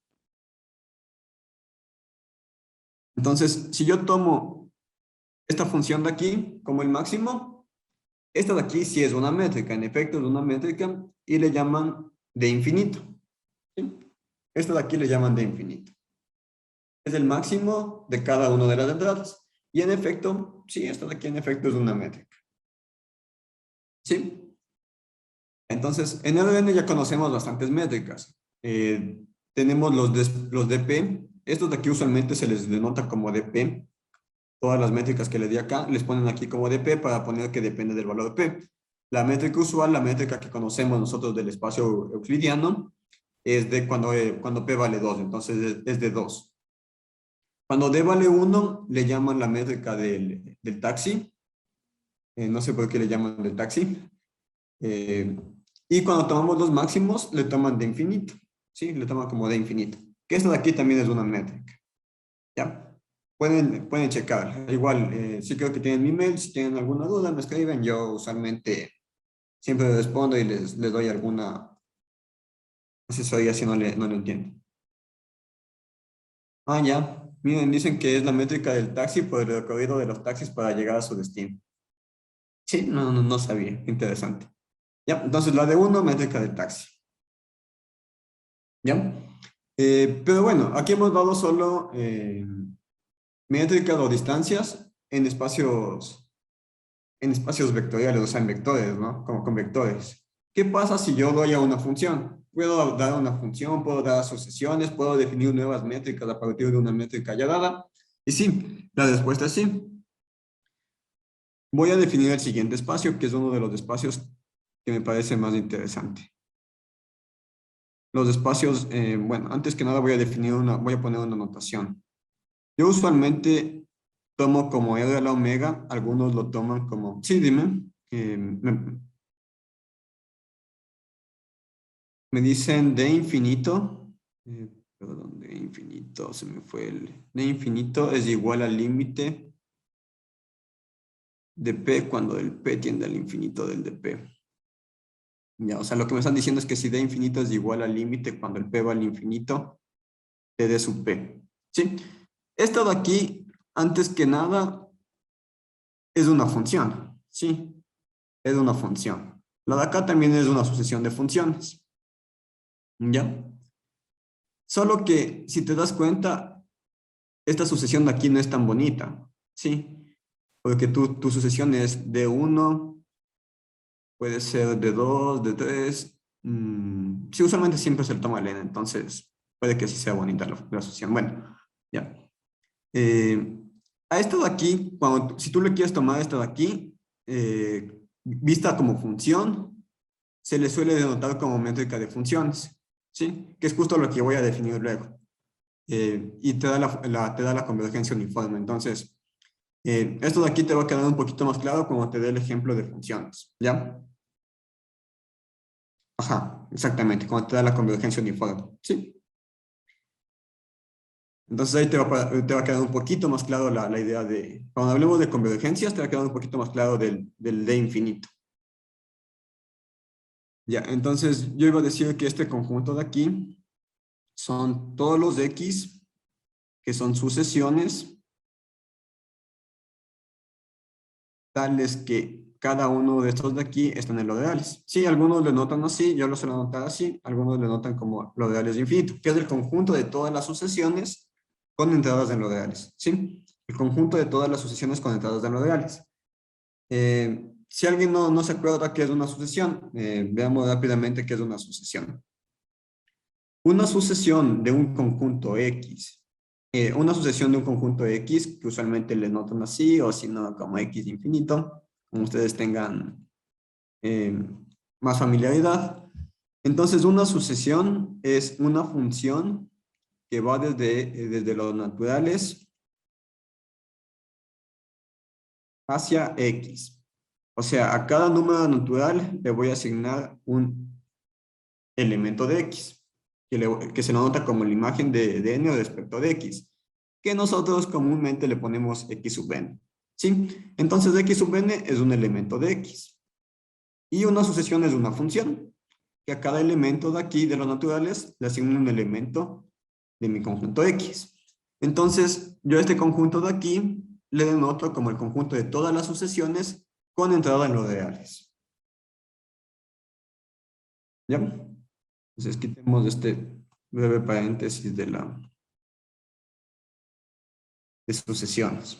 S1: Entonces, si yo tomo esta función de aquí como el máximo, esta de aquí sí es una métrica. En efecto, es una métrica y le llaman de infinito. ¿Sí? Esta de aquí le llaman de infinito. Es el máximo de cada una de las entradas. Y en efecto, sí, esta de aquí en efecto es una métrica. ¿Sí? Entonces, en RN ya conocemos bastantes métricas. Tenemos los DP. Estos de aquí usualmente se les denota como DP. Todas las métricas que le di acá, les ponen aquí como DP para poner que depende del valor de P. La métrica usual, la métrica que conocemos nosotros del espacio euclidiano, es de cuando P vale 2, entonces es de 2. Cuando D vale 1, le llaman la métrica del taxi. No sé por qué le llaman del taxi. Y cuando tomamos los máximos, le toman de infinito. ¿Sí? Le toman como de infinito. Que esto de aquí también es una métrica. ¿Ya? Pueden checar. Igual, sí creo que tienen mi mail. Si tienen alguna duda, me escriben. Yo usualmente siempre respondo y les doy alguna asesoría si no lo entiendo. Ah, ya. Miren, dicen que es la métrica del taxi por el recorrido de los taxis para llegar a su destino. Sí, no sabía. Interesante. Ya, entonces la de uno, métrica del taxi. ¿Ya? Pero bueno, aquí hemos dado solo métricas o distancias en espacios vectoriales, o sea, en vectores, ¿no? Como con vectores. ¿Qué pasa si yo doy a una función? Puedo dar una función, puedo dar asociaciones, puedo definir nuevas métricas a partir de una métrica ya dada. Y sí, la respuesta es sí. Voy a definir el siguiente espacio, que es uno de los espacios que me parece más interesante. Los espacios, bueno, antes que nada voy a poner una notación. Yo usualmente tomo como e a la omega, algunos lo toman como, sí, dime, me dicen de infinito, perdón, de infinito, se me fue de infinito es igual al límite de P cuando el P tiende al infinito del de P. Ya, o sea, lo que me están diciendo es que si D infinito es igual al límite cuando el P va al infinito, T de sub P. ¿Sí? Esto de aquí, antes que nada, es una función. ¿Sí? Es una función. La de acá también es una sucesión de funciones. ¿Ya? Solo que, si te das cuenta, esta sucesión de aquí no es tan bonita. ¿Sí? Porque tu sucesión es de 1, puede ser de 2, de 3. Sí, usualmente siempre se le toma el n, entonces puede que sí sea bonita la sucesión. Bueno, ya. A esto de aquí, si tú le quieres tomar esto de aquí, vista como función, se le suele denotar como métrica de funciones, ¿sí? Que es justo lo que voy a definir luego. Y te da la convergencia uniforme. Entonces, esto de aquí te va a quedar un poquito más claro cuando te dé el ejemplo de funciones, ¿ya? Ajá, exactamente, cuando te da la convergencia uniforme, ¿sí? Entonces ahí te va a quedar un poquito más claro la idea de, cuando hablemos de convergencias, te va a quedar un poquito más claro del D infinito. Ya, entonces yo iba a decir que este conjunto de aquí son todos los X que son sucesiones tales que cada uno de estos de aquí están en los reales. Sí, algunos le notan así, yo lo suelo anotar así, algunos le notan como los reales de infinito, que es el conjunto de todas las sucesiones con entradas en los reales, ¿sí? El conjunto de todas las sucesiones con entradas en los reales. Si alguien no se acuerda qué es una sucesión, veamos rápidamente qué es una sucesión. Una sucesión de un conjunto X, una sucesión de un conjunto X, que usualmente le notan así, o si no, como X infinito, como ustedes tengan más familiaridad. Entonces, una sucesión es una función que va desde los naturales hacia X. O sea, a cada número natural le voy a asignar un elemento de X, que se nota como la imagen de n respecto de X, que nosotros comúnmente le ponemos X sub n. ¿Sí? Entonces, X sub n es un elemento de X. Y una sucesión es una función, que a cada elemento de aquí, de los naturales, le asigno un elemento de mi conjunto X. Entonces, yo a este conjunto de aquí le denoto como el conjunto de todas las sucesiones con entrada en los reales. ¿Ya? Entonces, quitemos este breve paréntesis de sucesiones.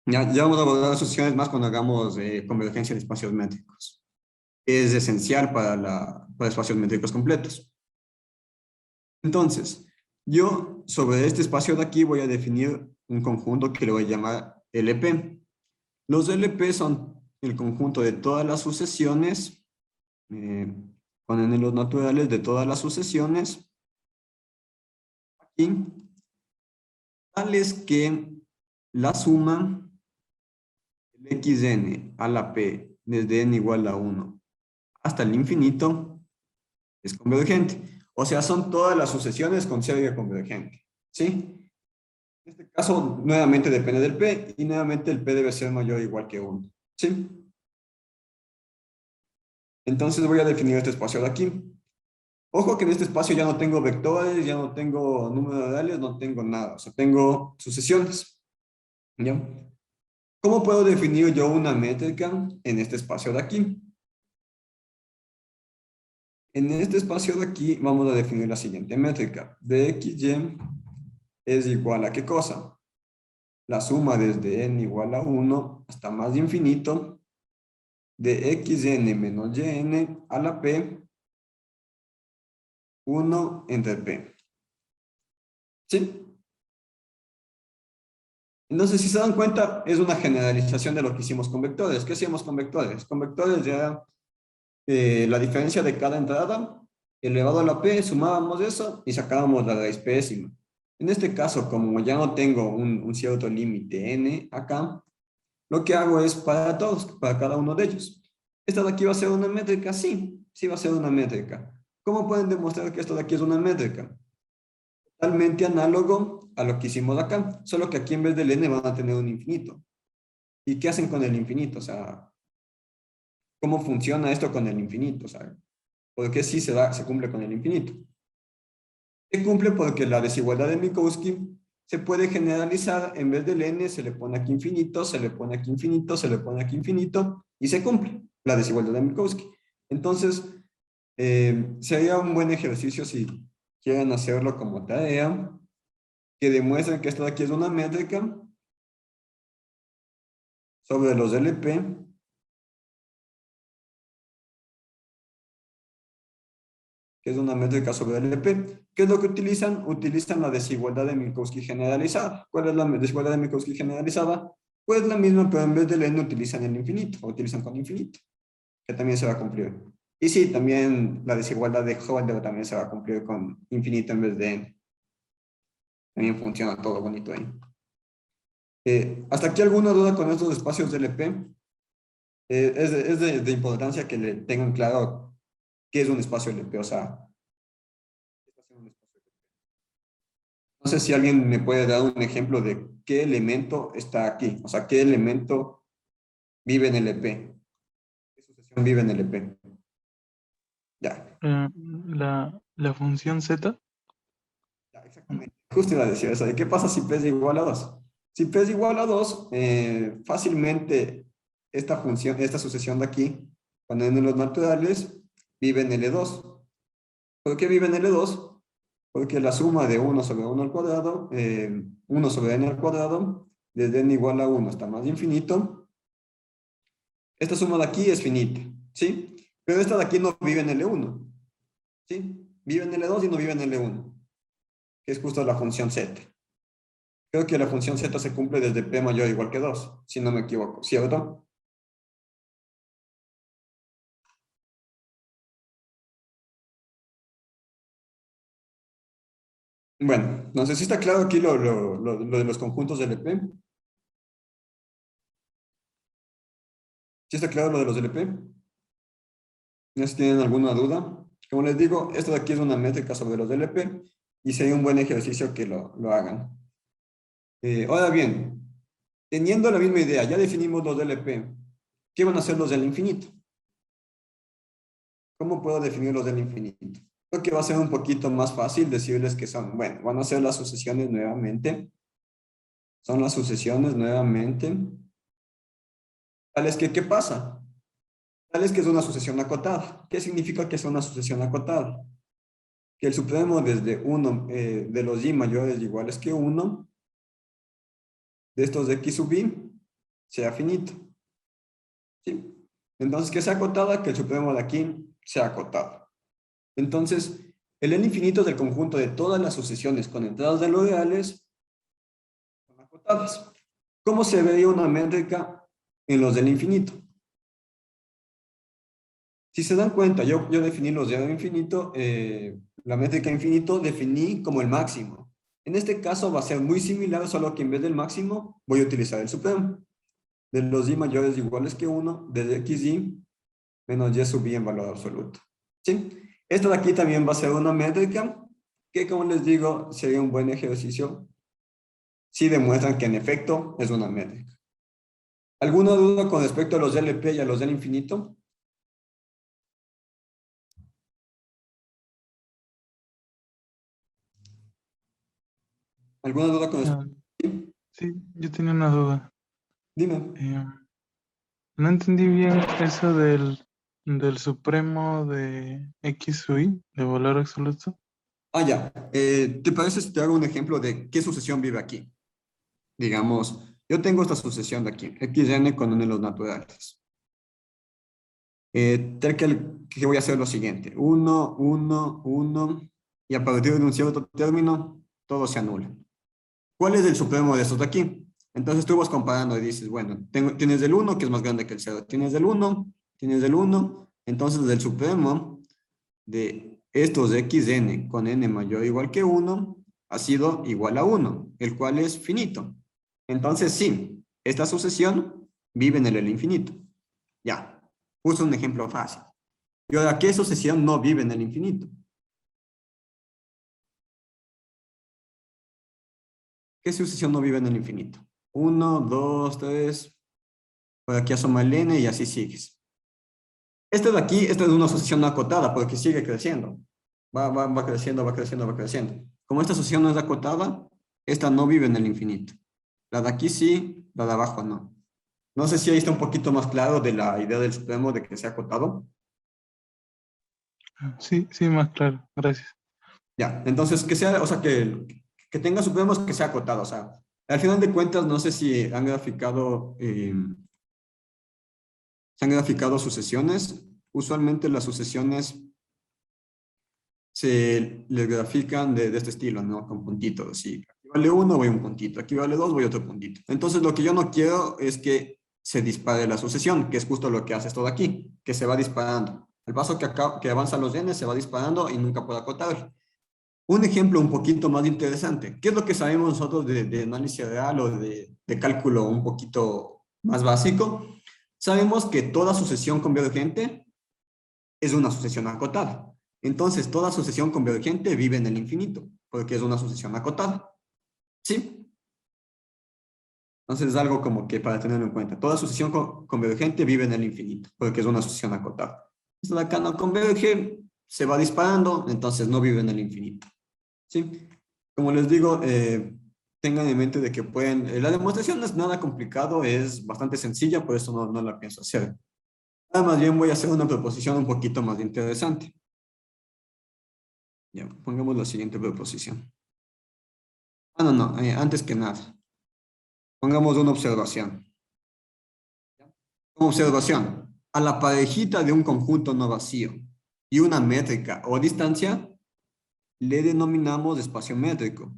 S1: Ya vamos a abordar las sucesiones más cuando hagamos convergencia de espacios métricos. Es esencial para espacios métricos completos. Entonces, yo sobre este espacio de aquí voy a definir un conjunto que le voy a llamar LP. Los LP son el conjunto de todas las sucesiones, ponen en los naturales de todas las sucesiones, aquí, tales que la suma de xn a la p desde n igual a 1 hasta el infinito es convergente. O sea, son todas las sucesiones con serie convergente. ¿Sí? En este caso, nuevamente depende del P, y nuevamente el P debe ser mayor o igual que 1. ¿Sí? Entonces voy a definir este espacio de aquí. Ojo que en este espacio ya no tengo vectores, ya no tengo números reales, no tengo nada. O sea, tengo sucesiones. ¿Ya? ¿Cómo puedo definir yo una métrica en este espacio de aquí? En este espacio de aquí vamos a definir la siguiente métrica. De xy es igual a ¿qué cosa? La suma desde n igual a 1 hasta más infinito de xn menos yn a la p 1 entre p. ¿Sí? Entonces, si se dan cuenta, es una generalización de lo que hicimos con vectores. ¿Qué hacíamos con vectores? Con vectores era la diferencia de cada entrada elevado a la p, sumábamos eso y sacábamos la raíz pésima. En este caso, como ya no tengo un cierto límite n acá, lo que hago es para todos, para cada uno de ellos. ¿Esta de aquí va a ser una métrica? Sí, sí va a ser una métrica. ¿Cómo pueden demostrar que esto de aquí es una métrica? Totalmente análogo a lo que hicimos acá, solo que aquí en vez del n van a tener un infinito. ¿Y qué hacen con el infinito? O sea, ¿cómo funciona esto con el infinito? O sea, ¿por qué sí se cumple con el infinito? Se cumple porque la desigualdad de Minkowski se puede generalizar, en vez del n se le pone aquí infinito, se le pone aquí infinito, se le pone aquí infinito, y se cumple la desigualdad de Minkowski. Entonces, sería un buen ejercicio si quieren hacerlo como tarea, que demuestren que esto de aquí es una métrica sobre los LP, que es una métrica sobre LP. ¿Qué es lo que utilizan? Utilizan la desigualdad de Minkowski generalizada. ¿Cuál es la desigualdad de Minkowski generalizada? Pues la misma, pero en vez del n utilizan el infinito, o utilizan con infinito, que también se va a cumplir. Y sí, también la desigualdad de Holder también se va a cumplir con infinito en vez de n. También funciona todo bonito ahí. ¿Hasta aquí alguna duda con estos espacios de LP? Es de importancia que le tengan claro qué es un espacio LP, o sea, no sé si alguien me puede dar un ejemplo de qué elemento está aquí, o sea, qué elemento vive en LP, qué sucesión vive en LP. Ya,
S5: La función z.
S1: ya, exactamente. Justo iba a decir eso. ¿De qué pasa si P es igual a 2? Si P es igual a 2, fácilmente esta función, esta sucesión de aquí, cuando en los naturales, vive en L2. ¿Por qué vive en L2? Porque la suma de 1 sobre 1 al cuadrado, 1 sobre n al cuadrado, desde n igual a 1 hasta más de infinito, esta suma de aquí es finita, ¿sí? Pero esta de aquí no vive en L1, ¿sí? Vive en L2 y no vive en L1, que es justo la función z. Creo que la función z se cumple desde p mayor o igual que 2, si no me equivoco, ¿cierto? Bueno, no sé si está claro aquí lo de los conjuntos de LP. ¿Sí está claro lo de los LP? No sé si tienen alguna duda. Como les digo, esto de aquí es una métrica sobre los LP y sería un buen ejercicio que lo hagan. Ahora bien, teniendo la misma idea, ya definimos los LP. ¿Qué van a ser los del infinito? ¿Cómo puedo definir los del infinito? Creo que va a ser un poquito más fácil decirles que son, bueno, van a ser las sucesiones nuevamente. Son las sucesiones nuevamente. Tales que, ¿qué pasa? Tales que es una sucesión acotada. ¿Qué significa que es una sucesión acotada? Que el supremo desde 1 de los y mayores o iguales que 1 de estos de x sub y sea finito. ¿Sí? Entonces, que sea acotada, que el supremo de aquí sea acotado. Entonces, el n infinito del conjunto de todas las sucesiones con entradas de los reales son acotadas. ¿Cómo se vería una métrica en los del infinito? Si se dan cuenta, yo definí los del infinito, la métrica infinito definí como el máximo. En este caso va a ser muy similar, solo que en vez del máximo voy a utilizar el supremo. De los y mayores o iguales que 1, desde xy menos y sub y en valor absoluto. ¿Sí? Esto de aquí también va a ser una métrica que, como les digo, sería un buen ejercicio si demuestran que en efecto es una métrica. ¿Alguna duda con respecto a los LP y a los del infinito? ¿Alguna duda con respecto?
S5: Sí, yo tenía una duda.
S1: Dime.
S5: No entendí bien eso del supremo de x sub y, de valor absoluto.
S1: Ah, ya. ¿Te parece si te hago un ejemplo de qué sucesión vive aquí? Digamos, yo tengo esta sucesión de aquí, xn con n de los naturales. Que voy a hacer lo siguiente. 1, 1, 1, y a partir de un cierto término, todo se anula. ¿Cuál es el supremo de estos de aquí? Entonces tú vas comparando y dices, bueno, tienes el 1 que es más grande que el 0. Tienes el 1, tienes el 1. Entonces el supremo de estos xn con n mayor o igual que 1, ha sido igual a 1, el cual es finito. Entonces, sí, esta sucesión vive en el infinito. Ya, puse un ejemplo fácil. Y ahora, ¿qué sucesión no vive en el infinito? ¿Qué sucesión no vive en el infinito? 1, 2, 3. Por aquí asoma el n y así sigues. Este de aquí, esta es una sucesión no acotada porque sigue creciendo. Va creciendo, va creciendo, va creciendo. Como esta sucesión no es acotada, esta no vive en el infinito. La de aquí sí, la de abajo no. No sé si ahí está un poquito más claro de la idea del supremo de que sea acotado.
S5: Sí, sí, más claro. Gracias.
S1: Ya, entonces que sea, o sea, que tenga supremos que sea acotado. O sea, al final de cuentas, no sé si han graficado, se han graficado sucesiones. Usualmente las sucesiones se les grafican de este estilo, ¿no? Con puntitos, así. Aquí vale 1, voy un puntito. Aquí vale 2, voy otro puntito. Entonces, lo que yo no quiero es que se dispare la sucesión, que es justo lo que hace esto de aquí, que se va disparando. Al paso que avanzan los n, se va disparando y nunca puede acotar. Un ejemplo un poquito más interesante. ¿Qué es lo que sabemos nosotros de análisis real o de cálculo un poquito más básico? Sabemos que toda sucesión convergente es una sucesión acotada. Entonces, toda sucesión convergente vive en el infinito, porque es una sucesión acotada. ¿Sí? Entonces, es algo como que para tenerlo en cuenta. Toda sucesión convergente vive en el infinito, porque es una sucesión acotada. Esta de acá no converge, se va disparando, entonces no vive en el infinito. ¿Sí? Como les digo, tengan en mente de que pueden... la demostración no es nada complicado, es bastante sencilla, por eso no la pienso hacer. Nada más bien voy a hacer una proposición un poquito más interesante. Ya, pongamos la siguiente proposición. No, antes que nada. Pongamos una observación. Como observación, a la parejita de un conjunto no vacío y una métrica o distancia, le denominamos espacio métrico.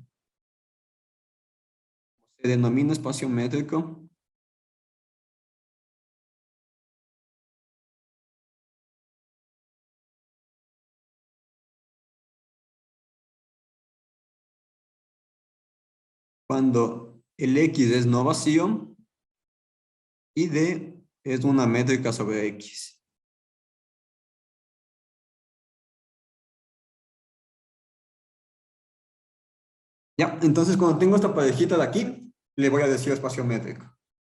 S1: Se denomina espacio métrico cuando el X es no vacío y D es una métrica sobre X. Ya, entonces cuando tengo esta parejita de aquí, le voy a decir espacio métrico.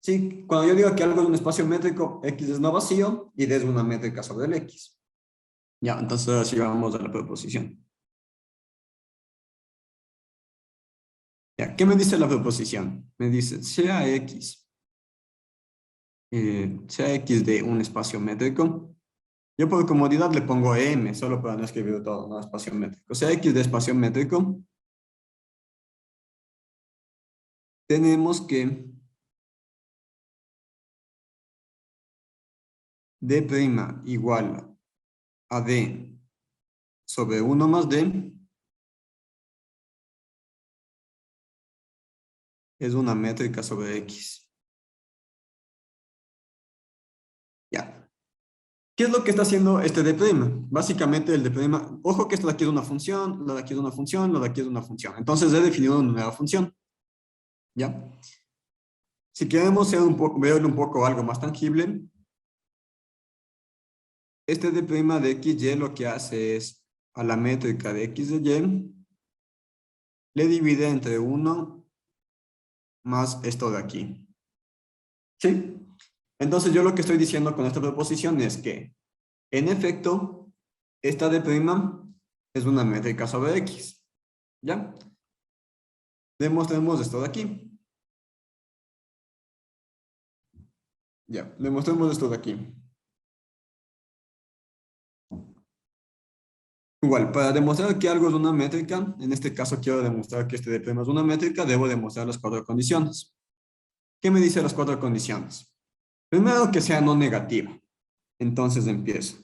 S1: Sí, cuando yo digo que algo es un espacio métrico, X es no vacío y D es una métrica sobre el X. Ya, entonces ahora sí vamos a la proposición. Ya, ¿qué me dice la proposición? Me dice, sea X de un espacio métrico. Yo por comodidad le pongo M, solo para no escribir todo, ¿no? Espacio métrico. Sea X de espacio métrico. Tenemos que D' igual a D sobre 1 más D es una métrica sobre X. Ya. ¿Qué es lo que está haciendo este D'? Básicamente el D', ojo que esto de aquí es una función, lo de aquí es una función, lo de aquí es una función. Entonces he definido una nueva función. ¿Ya? Si queremos verle un poco algo más tangible, este D' de XY lo que hace es a la métrica de X de Y le divide entre 1 más esto de aquí. ¿Sí? Entonces yo lo que estoy diciendo con esta proposición es que, en efecto, esta D' es una métrica sobre X. ¿Ya? Demostremos esto de aquí. Ya, demostremos esto de aquí. Igual, para demostrar que algo es una métrica, en este caso quiero demostrar que este D' es una métrica, debo demostrar las 4 condiciones. ¿Qué me dice las 4 condiciones? Primero, que sea no negativa. Entonces empiezo.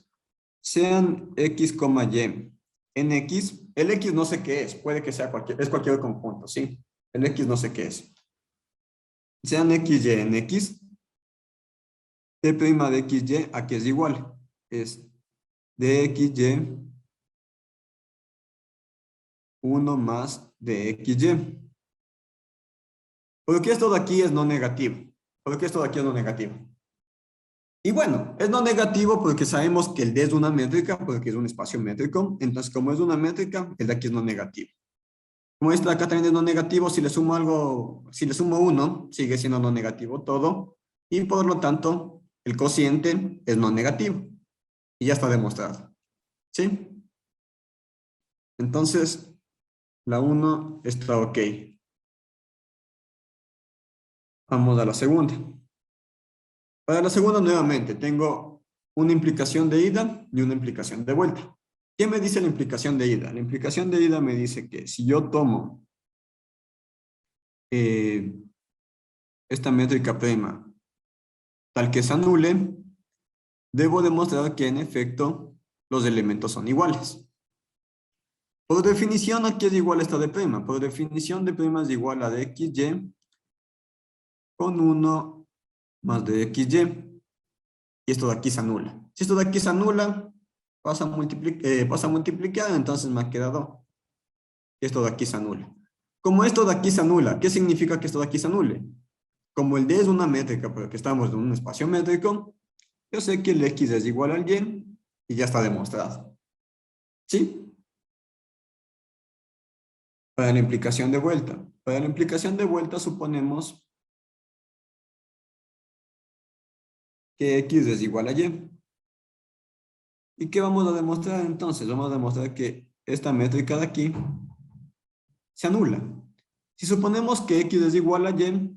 S1: Sean X, Y en X. El X no sé qué es. Puede que sea cualquier conjunto, ¿sí? El X no sé qué es. Sean XY en X. D' de XY aquí es igual. Es de XY 1 más de XY. ¿Por qué esto de aquí es no negativo? ¿Por qué esto de aquí es no negativo? Y bueno, es no negativo porque sabemos que el D es una métrica, porque es un espacio métrico. Entonces, como es una métrica, el de aquí es no negativo. Como este de acá también es no negativo, si le sumo algo, si le sumo 1, sigue siendo no negativo todo. Y por lo tanto, el cociente es no negativo. Y ya está demostrado. ¿Sí? Entonces, la 1 está ok. Vamos a la segunda. Para la segunda, nuevamente, tengo una implicación de ida y una implicación de vuelta. ¿Qué me dice la implicación de ida? La implicación de ida me dice que si yo tomo esta métrica prima tal que se anule, debo demostrar que en efecto los elementos son iguales. Por definición, aquí es igual a esta de prima. Por definición, de prima es igual a de XY con 1 más de XY. Y esto de aquí se anula. Si esto de aquí se anula, pasa a multiplicar, entonces me ha quedado que esto de aquí se anula. Como esto de aquí se anula, ¿qué significa que esto de aquí se anule? Como el D es una métrica, pero que estamos en un espacio métrico, yo sé que el X es igual al Y y ya está demostrado. ¿Sí? Para la implicación de vuelta. Para la implicación de vuelta suponemos que X es igual a Y. ¿Y qué vamos a demostrar entonces? Vamos a demostrar que esta métrica de aquí se anula. Si suponemos que X es igual a Y,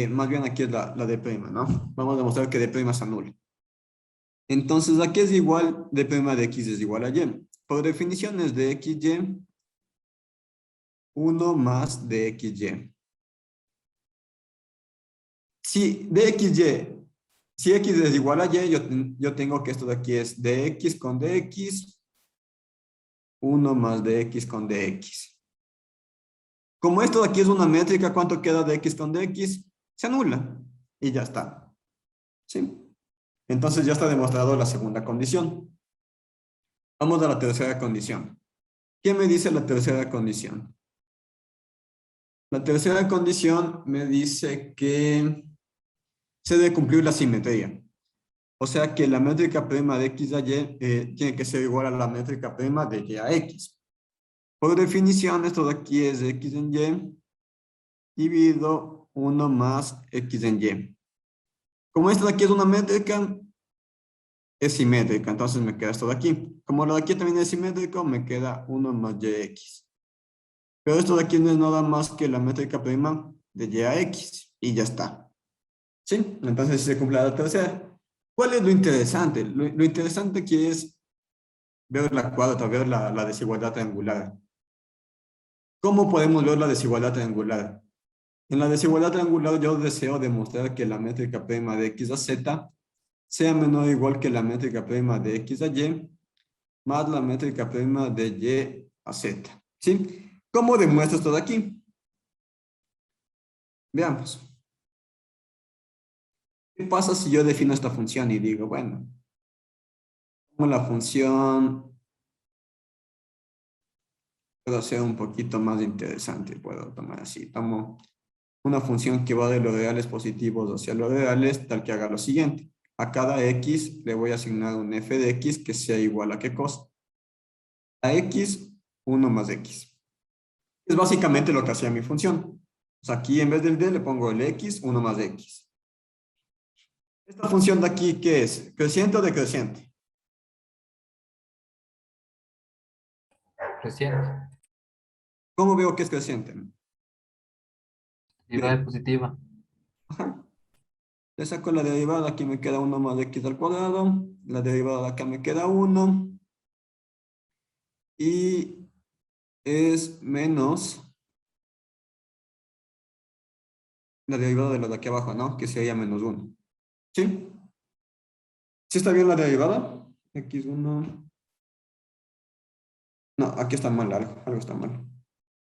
S1: más bien aquí es la de prima, ¿no? Vamos a demostrar que de prima se anula. Entonces aquí es igual, de prima de X es igual a Y. Por definición es de XY 1 más de XY. Si de XY, si X es igual a Y, yo tengo que esto de aquí es dx con dx 1 más de X con dx. Como esto de aquí es una métrica, ¿cuánto queda de X con dx? Se anula y ya está. ¿Sí? Entonces ya está demostrado la segunda condición. Vamos a la tercera condición. ¿Qué me dice la tercera condición? La tercera condición me dice que se debe cumplir la simetría. O sea que la métrica prima de X a Y tiene que ser igual a la métrica prima de Y a X. Por definición, esto de aquí es X en Y dividido 1 más X en Y. Como esto de aquí es una métrica, es simétrica, entonces me queda esto de aquí. Como lo de aquí también es simétrico, me queda 1 más YX. Pero esto de aquí no es nada más que la métrica prima de Y a X, y ya está. ¿Sí? Entonces se cumple la tercera. ¿Cuál es lo interesante? Lo interesante aquí es ver la cuadra, ver la desigualdad triangular. ¿Cómo podemos ver la desigualdad triangular? En la desigualdad triangular yo deseo demostrar que la métrica prima de X a Z sea menor o igual que la métrica prima de X a Y más la métrica prima de Y a Z. ¿Sí? ¿Cómo demuestro esto de aquí? Veamos. ¿Qué pasa si yo defino esta función y digo, bueno, como la función puedo hacer un poquito más interesante, puedo tomar así, tomo una función que va de los reales positivos hacia los reales, tal que haga lo siguiente. A cada X le voy a asignar un f de X que sea igual a ¿qué cosa? A X, 1 más X. Es básicamente lo que hacía mi función. O sea, aquí en vez del D le pongo el X, 1 más X. Esta función de aquí, ¿qué es? ¿Creciente o decreciente?
S4: Creciente.
S1: ¿Cómo veo que es creciente?
S4: Derivada positiva.
S1: Ajá. Le saco la derivada, aquí me queda 1 más X al cuadrado. La derivada de acá me queda 1. Y es menos la derivada de la de aquí abajo, ¿no? Que sería menos 1. ¿Sí? ¿Sí está bien la derivada? X1. No, aquí está mal algo está mal.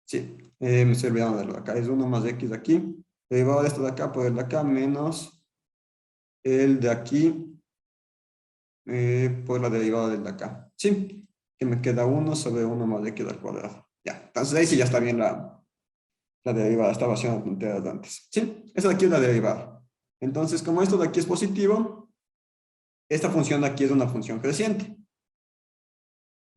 S1: Sí, me estoy olvidando de lo de acá. Es 1 más X de aquí. Derivada de esto de acá por el de acá menos el de aquí por la derivada del de acá. ¿Sí? Que me queda 1 sobre 1 más X al cuadrado. Ya, entonces ahí sí ya está bien la derivada, estaba haciendo tonteras antes. Sí, esa de aquí es la derivada. Entonces, como esto de aquí es positivo, esta función de aquí es una función creciente.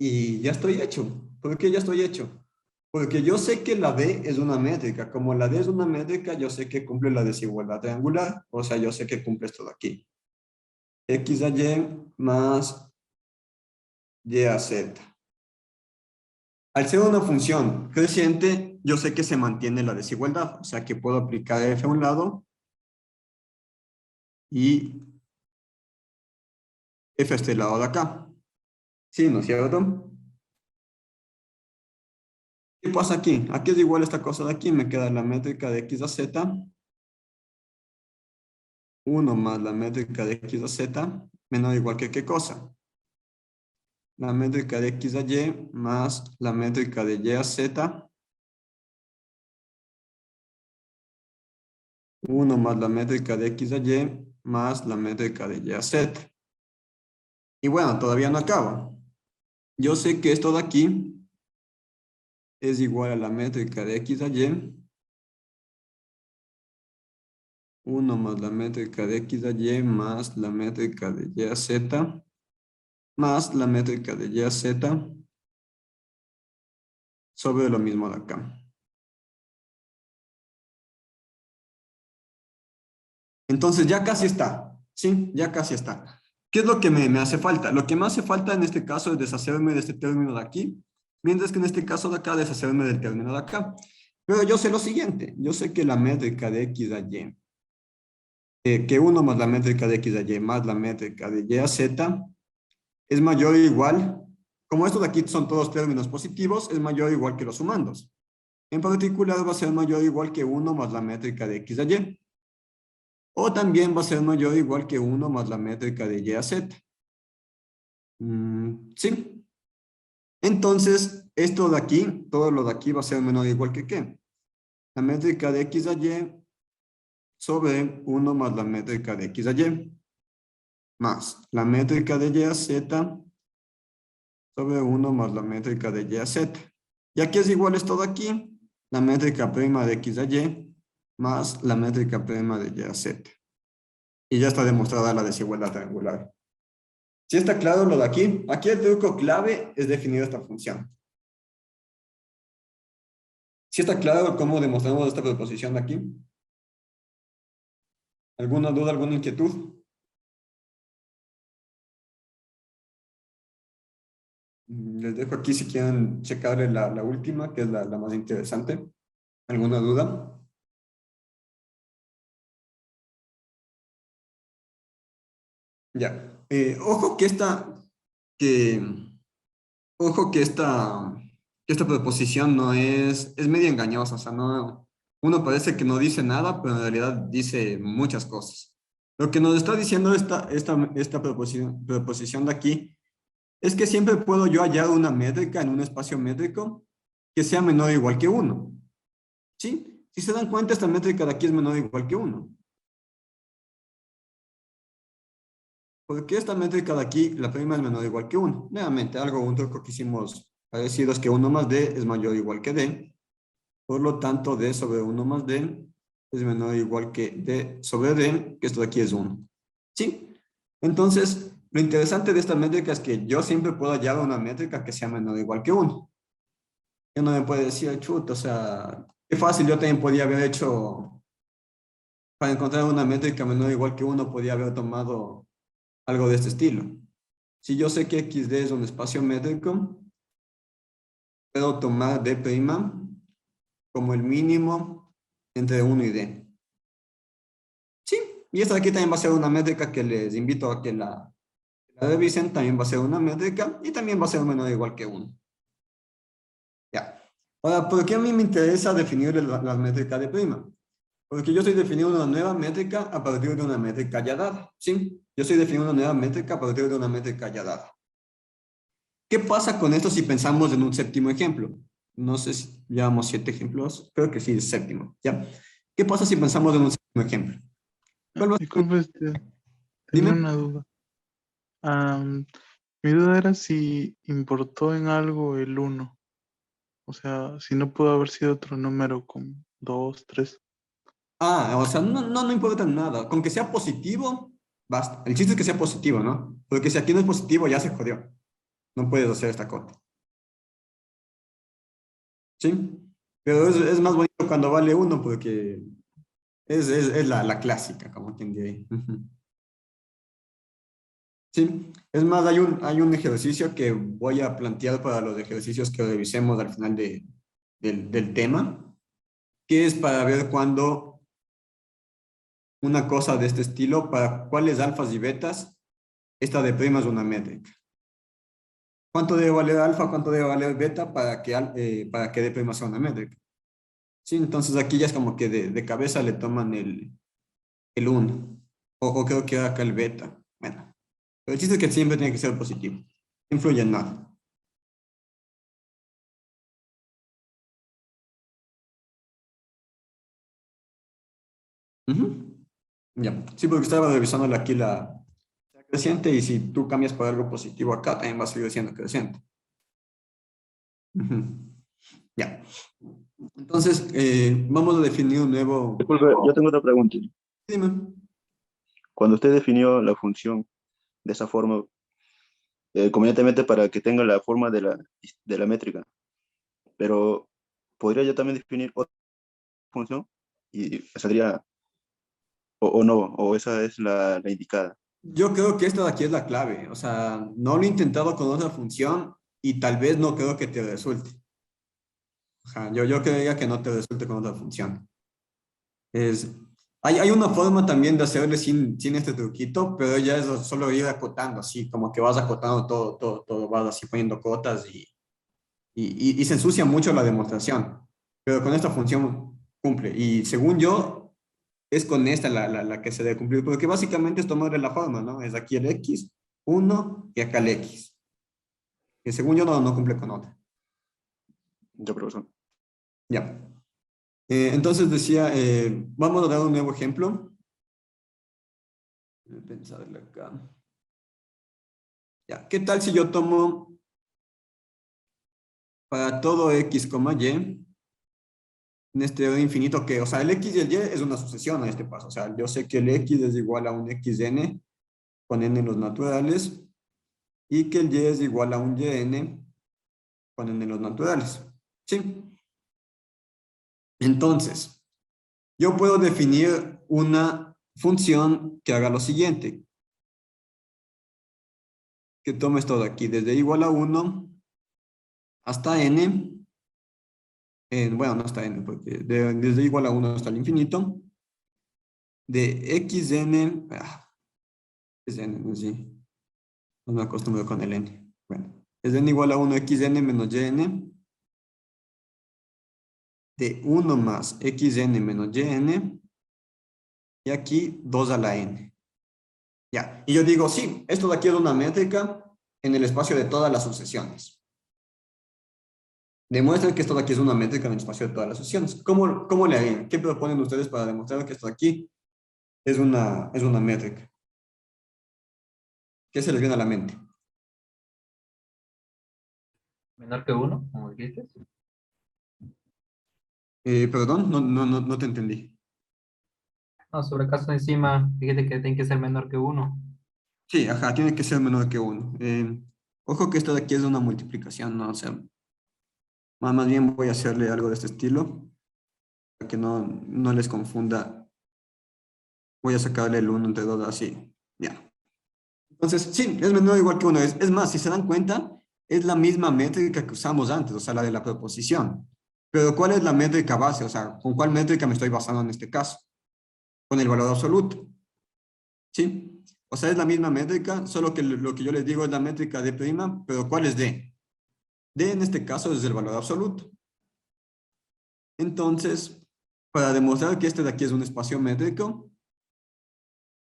S1: Y ya estoy hecho. ¿Por qué ya estoy hecho? Porque yo sé que la D es una métrica. Como la D es una métrica, yo sé que cumple la desigualdad triangular. O sea, yo sé que cumple esto de aquí. X a Y más Y a Z. Al ser una función creciente, yo sé que se mantiene la desigualdad. O sea, que puedo aplicar F a un lado y F a este lado de acá. ¿Sí, no es cierto? ¿Qué pasa aquí? Aquí es igual esta cosa de aquí. Me queda la métrica de X a Z. 1 más la métrica de X a Z menor o igual que ¿qué cosa? La métrica de X a Y más la métrica de Y a Z. 1 más la métrica de X a Y más la métrica de Y a Z. Y bueno, todavía no acaba. Yo sé que esto de aquí es igual a la métrica de X a Y. 1 más la métrica de X a Y más la métrica de Y a Z más la métrica de Y a Z sobre lo mismo de acá. Entonces ya casi está, ¿sí? Ya casi está. ¿Qué es lo que me hace falta? Lo que me hace falta en este caso es deshacerme de este término de aquí, mientras que en este caso de acá deshacerme del término de acá. Pero yo sé lo siguiente, yo sé que la métrica de X a Y, que 1 más la métrica de X a Y más la métrica de Y a Z es mayor o igual, como estos de aquí son todos términos positivos, es mayor o igual que los sumandos. En particular va a ser mayor o igual que 1 más la métrica de X a Y. O también va a ser mayor o igual que 1 más la métrica de Y a Z. Sí. Entonces, esto de aquí, todo lo de aquí va a ser menor o igual que ¿qué? La métrica de X a Y sobre 1 más la métrica de X a Y. Más la métrica de Y a Z sobre 1 más la métrica de Y a Z. Y aquí es igual esto de aquí, la métrica prima de X a Y más la métrica prima de Y a Z. Y ya está demostrada la desigualdad triangular. ¿Sí está claro lo de aquí? Aquí el truco clave es definir esta función. ¿Sí está claro cómo demostramos esta proposición de aquí? ¿Alguna duda, alguna inquietud? Les dejo aquí si quieren checarle la última, que es la más interesante. ¿Alguna duda? Ya. Que, ojo que esta proposición no es medio engañosa, o sea, no, uno parece que no dice nada, pero en realidad dice muchas cosas. Lo que nos está diciendo esta proposición de aquí es que siempre puedo yo hallar una métrica en un espacio métrico que sea menor o igual que 1. ¿Sí? Si se dan cuenta, esta métrica de aquí es menor o igual que 1. ¿Por qué esta métrica de aquí, la prima es menor o igual que 1? Nuevamente, un truco que hicimos parecido es que 1 más d es mayor o igual que d. Por lo tanto, d sobre 1 más d es menor o igual que d sobre d, que esto de aquí es 1. ¿Sí? Entonces, lo interesante de esta métrica es que yo siempre puedo hallar una métrica que sea menor o igual que 1. Yo no me puede decir, chuta, o sea, qué fácil, yo también podía haber hecho, para encontrar una métrica menor o igual que 1, podía haber tomado algo de este estilo. Si yo sé que XD es un espacio métrico, puedo tomar D' como el mínimo entre 1 y D. Sí, y esta de aquí también va a ser una métrica que les invito a que la revisen, también va a ser una métrica y también va a ser menor o igual que 1. Ya. Ahora, ¿por qué a mí me interesa definir las métricas de prima? Porque yo estoy definiendo una nueva métrica a partir de una métrica ya dada. ¿Sí? Yo estoy definiendo una nueva métrica a partir de una métrica ya dada. ¿Qué pasa con esto si pensamos en un séptimo ejemplo? No sé si llevamos 7 ejemplos. Creo que sí, es séptimo. ¿Ya? ¿Qué pasa si pensamos en un séptimo ejemplo? ¿Cuál va a ser?
S5: Disculpe, tenía
S1: Dime.
S5: una duda. Mi duda era si importó en algo el 1. O sea, si no pudo haber sido otro número como 2, 3.
S1: Ah, o sea, no importa nada. Con que sea positivo, basta. El chiste es que sea positivo, ¿no? Porque si aquí no es positivo, ya se jodió. No puedes hacer esta cosa. ¿Sí? Pero es más bonito cuando vale uno porque es la clásica, como quien diría. Ujú. Sí, es más, hay un ejercicio que voy a plantear para los ejercicios que revisemos al final del tema, que es para ver cuándo una cosa de este estilo, para cuáles alfas y betas, esta de prima es una métrica. ¿Cuánto debe valer alfa, cuánto debe valer beta para que de prima sea una métrica? Sí, entonces aquí ya es como que de cabeza le toman el 1, o creo que acá el beta. Bueno, pero el chiste es que siempre tiene que ser positivo. No influye en nada. Ujú. Ya, sí, porque estaba revisando aquí la creciente y si tú cambias por algo positivo acá, también va a seguir siendo creciente. Ujú. Ya. Entonces, vamos a definir un nuevo...
S6: Disculpe, yo tengo otra pregunta.
S1: Dime.
S6: Cuando usted definió la función de esa forma, convenientemente para que tenga la forma de la métrica, pero ¿podría yo también definir otra función? Y saldría, o no, o esa es la indicada.
S1: Yo creo que esta de aquí es la clave. O sea, no lo he intentado con otra función y tal vez no creo que te resulte. Ajá, yo creía que no te resulte con otra función. Es, hay una forma también de hacerle sin este truquito, pero ya es solo ir acotando, así como que vas acotando todo, vas así poniendo cotas y se ensucia mucho la demostración. Pero con esta función cumple. Y según yo, es con esta la que se debe cumplir, porque básicamente es tomarle la forma, ¿no? Es aquí el X, 1 y acá el X. Que según yo no cumple con otra.
S6: Ya, profesor.
S1: Ya. Entonces decía, vamos a dar un nuevo ejemplo. Voy a pensarle acá. Ya, ¿qué tal si yo tomo para todo X, Y, en este orden infinito que, o sea, el X y el Y es una sucesión a este paso. O sea, yo sé que el X es igual a un XN con N los naturales y que el Y es igual a un YN con N los naturales. ¿Sí? Entonces, yo puedo definir una función que haga lo siguiente. Que tome esto de aquí, desde igual a 1 hasta N. Bueno, no hasta N, porque desde igual a 1 hasta el infinito. De XN, es N, no sé, no me acostumbro con el N. Bueno, es N igual a 1 XN menos YN. De 1 más XN menos YN. Y aquí 2 a la N. Ya, y yo digo, sí, esto de aquí es una métrica en el espacio de todas las sucesiones. Demuestren que esto de aquí es una métrica en el espacio de todas las sucesiones. ¿Cómo le harían? ¿Qué proponen ustedes para demostrar que esto de aquí es una métrica? ¿Qué se les viene a la mente?
S4: Menor que 1, como dijiste.
S1: Perdón, no te entendí.
S4: No, sobre caso encima, dijiste que tiene que ser menor que 1.
S1: Sí, ajá, tiene que ser menor que 1. Ojo que esto de aquí es una multiplicación, ¿no? O sea, más bien voy a hacerle algo de este estilo para que no les confunda. Voy a sacarle el 1 entre 2 así. Ya. Entonces, sí, es menor o igual que 1. Es más, si se dan cuenta, es la misma métrica que usamos antes, o sea, la de la proposición. Pero ¿cuál es la métrica base? O sea, ¿con cuál métrica me estoy basando en este caso? Con el valor absoluto. ¿Sí? O sea, es la misma métrica, solo que lo que yo les digo es la métrica de prima, pero ¿cuál es D? D en este caso es el valor absoluto. Entonces, para demostrar que este de aquí es un espacio métrico,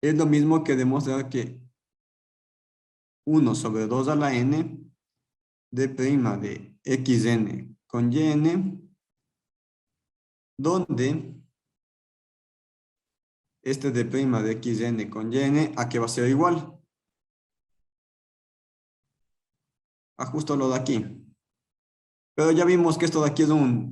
S1: es lo mismo que demostrar que 1 sobre 2 a la n de prima de xn con yn, donde este de prima de xn con yn, ¿a qué va a ser igual? A justo lo de aquí. Pero ya vimos que esto de aquí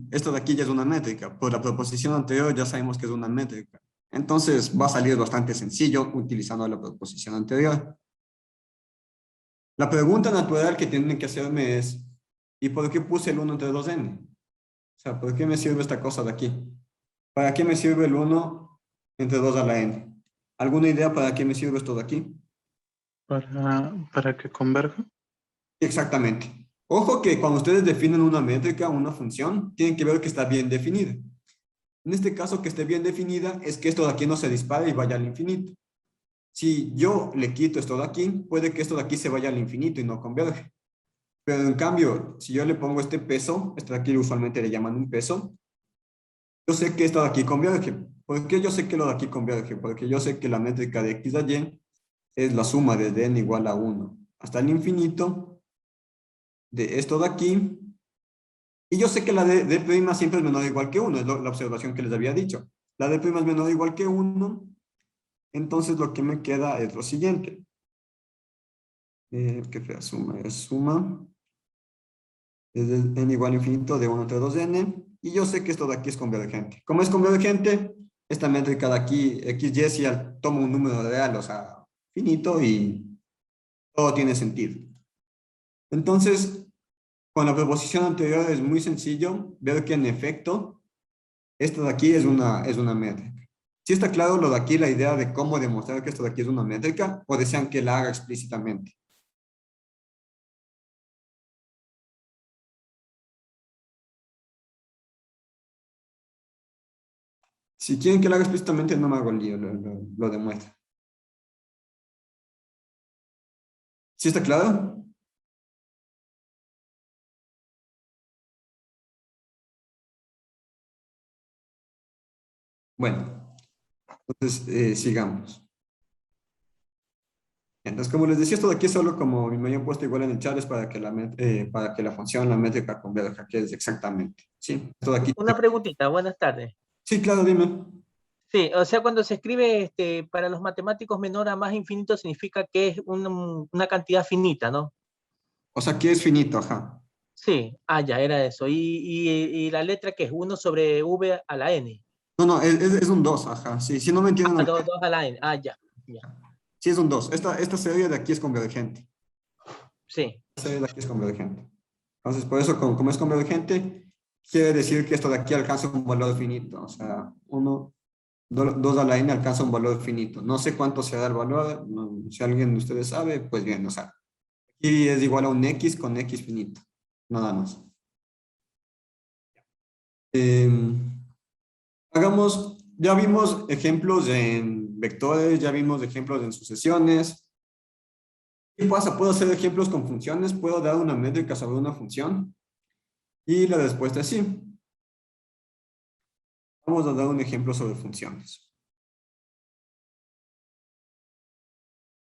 S1: esto de aquí ya es una métrica. Por la proposición anterior ya sabemos que es una métrica. Entonces va a salir bastante sencillo utilizando la proposición anterior. La pregunta natural que tienen que hacerme es, ¿y por qué puse el 1 entre 2n? O sea, ¿por qué me sirve esta cosa de aquí? ¿Para qué me sirve el 1 entre 2 a la n? ¿Alguna idea para qué me sirve esto de aquí?
S5: Para que converja.
S1: Exactamente. Ojo que cuando ustedes definen una métrica, una función, tienen que ver que está bien definida. En este caso, que esté bien definida es que esto de aquí no se dispare y vaya al infinito. Si yo le quito esto de aquí, puede que esto de aquí se vaya al infinito y no converge. Pero en cambio, si yo le pongo este peso, esto de aquí usualmente le llaman un peso, yo sé que esto de aquí converge. ¿Por qué yo sé que lo de aquí converge? Porque yo sé que la métrica de x a y es la suma desde n igual a 1 hasta el infinito de esto de aquí. Y yo sé que la d' siempre es menor o igual que 1, es la observación que les había dicho. La d' es menor o igual que 1, entonces lo que me queda es lo siguiente. ¿Qué fue la suma? Es suma desde n igual a infinito de 1 entre 2n, y yo sé que esto de aquí es convergente. ¿Cómo es convergente? Esta métrica de aquí, xy, si tomo un número real, o sea, finito, y todo tiene sentido. Entonces, con la proposición anterior es muy sencillo ver que en efecto, esto de aquí es una métrica. ¿Sí está claro lo de aquí, la idea de cómo demostrar que esto de aquí es una métrica, o desean que la haga explícitamente? Si quieren que lo haga explícitamente, no me hago el lío, lo demuestro. ¿Sí está claro? Bueno, entonces sigamos. Entonces, como les decía, esto de aquí es solo como me habían puesto igual en el chat, es para que la función, la métrica converja, que es exactamente. Sí, esto de aquí.
S7: Una preguntita, buenas tardes.
S1: Sí, claro, dime.
S7: Sí, o sea, cuando se escribe para los matemáticos menor a más infinito significa que es una cantidad finita, ¿no?
S1: O sea, aquí es finito, ajá.
S7: Sí, ya, era eso. Y la letra que es 1 sobre v a la n.
S1: No, es un 2, ajá. Sí, si no me entienden.
S7: 2 a la n. Ya.
S1: Sí, es un 2. Esta serie de aquí es convergente.
S7: Sí.
S1: Esta serie de aquí es convergente. Entonces, por eso, como es convergente, quiere decir que esto de aquí alcanza un valor finito. O sea, 2 a la n alcanza un valor finito. No sé cuánto será el valor. Si alguien de ustedes sabe, pues bien, o sea, aquí es igual a un x con x finito. Nada más. Ya vimos ejemplos en vectores, ya vimos ejemplos en sucesiones. ¿Qué pasa? ¿Puedo hacer ejemplos con funciones? ¿Puedo dar una métrica sobre una función? Y la respuesta es sí. Vamos a dar un ejemplo sobre funciones.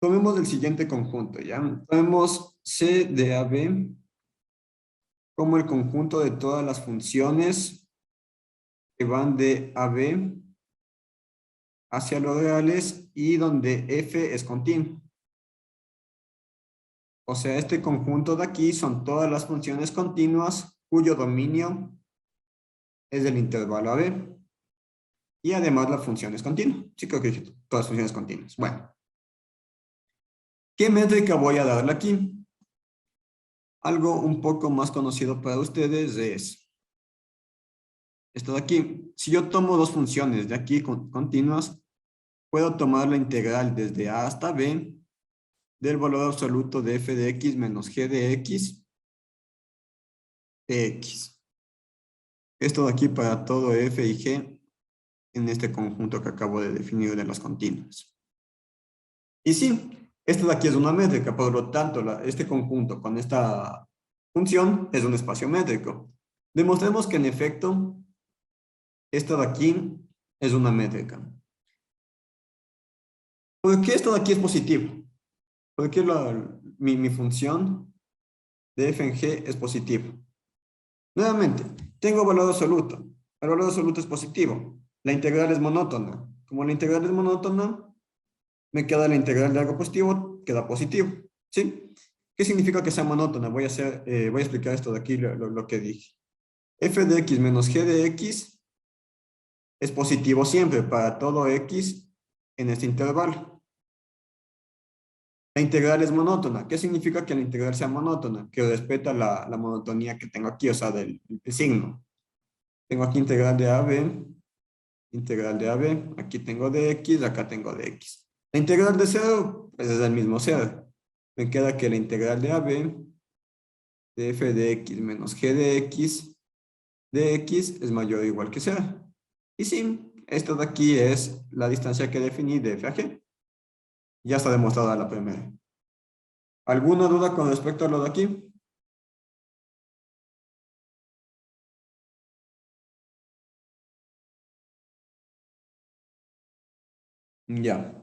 S1: Tomemos el siguiente conjunto, ¿ya? Tomemos C de AB como el conjunto de todas las funciones que van de AB hacia los reales y donde f es continuo. O sea, este conjunto de aquí son todas las funciones continuas cuyo dominio es del intervalo AB. Y además la función es continua. Sí, creo que dije todas las funciones continuas. Bueno. ¿Qué métrica voy a darle aquí? Algo un poco más conocido para ustedes es esto de aquí. Si yo tomo dos funciones de aquí continuas, puedo tomar la integral desde A hasta B del valor absoluto de f de x menos g de x de x. Esto de aquí para todo f y g en este conjunto que acabo de definir de las continuas. Y sí, esto de aquí es una métrica, por lo tanto, este conjunto con esta función es un espacio métrico. Demostremos que en efecto, esto de aquí es una métrica. ¿Por qué esto de aquí es positivo? Porque mi función de f en g es positivo. Nuevamente, tengo valor absoluto. El valor absoluto es positivo. La integral es monótona. Como la integral es monótona, me queda la integral de algo positivo, queda positivo. ¿Sí? ¿Qué significa que sea monótona? Voy a explicar esto de aquí, lo que dije. F de x menos g de x es positivo siempre para todo x en este intervalo. La integral es monótona. ¿Qué significa que la integral sea monótona? Que respeta la monotonía que tengo aquí, o sea, del signo. Tengo aquí integral de AB, integral de AB, aquí tengo de x, acá tengo de x. La integral de 0, pues es el mismo 0. Me queda que la integral de AB, de f de x menos g de x es mayor o igual que 0. Y sí, esto de aquí es la distancia que definí de f a g. Ya está demostrada la primera. ¿Alguna duda con respecto a lo de aquí? Ya.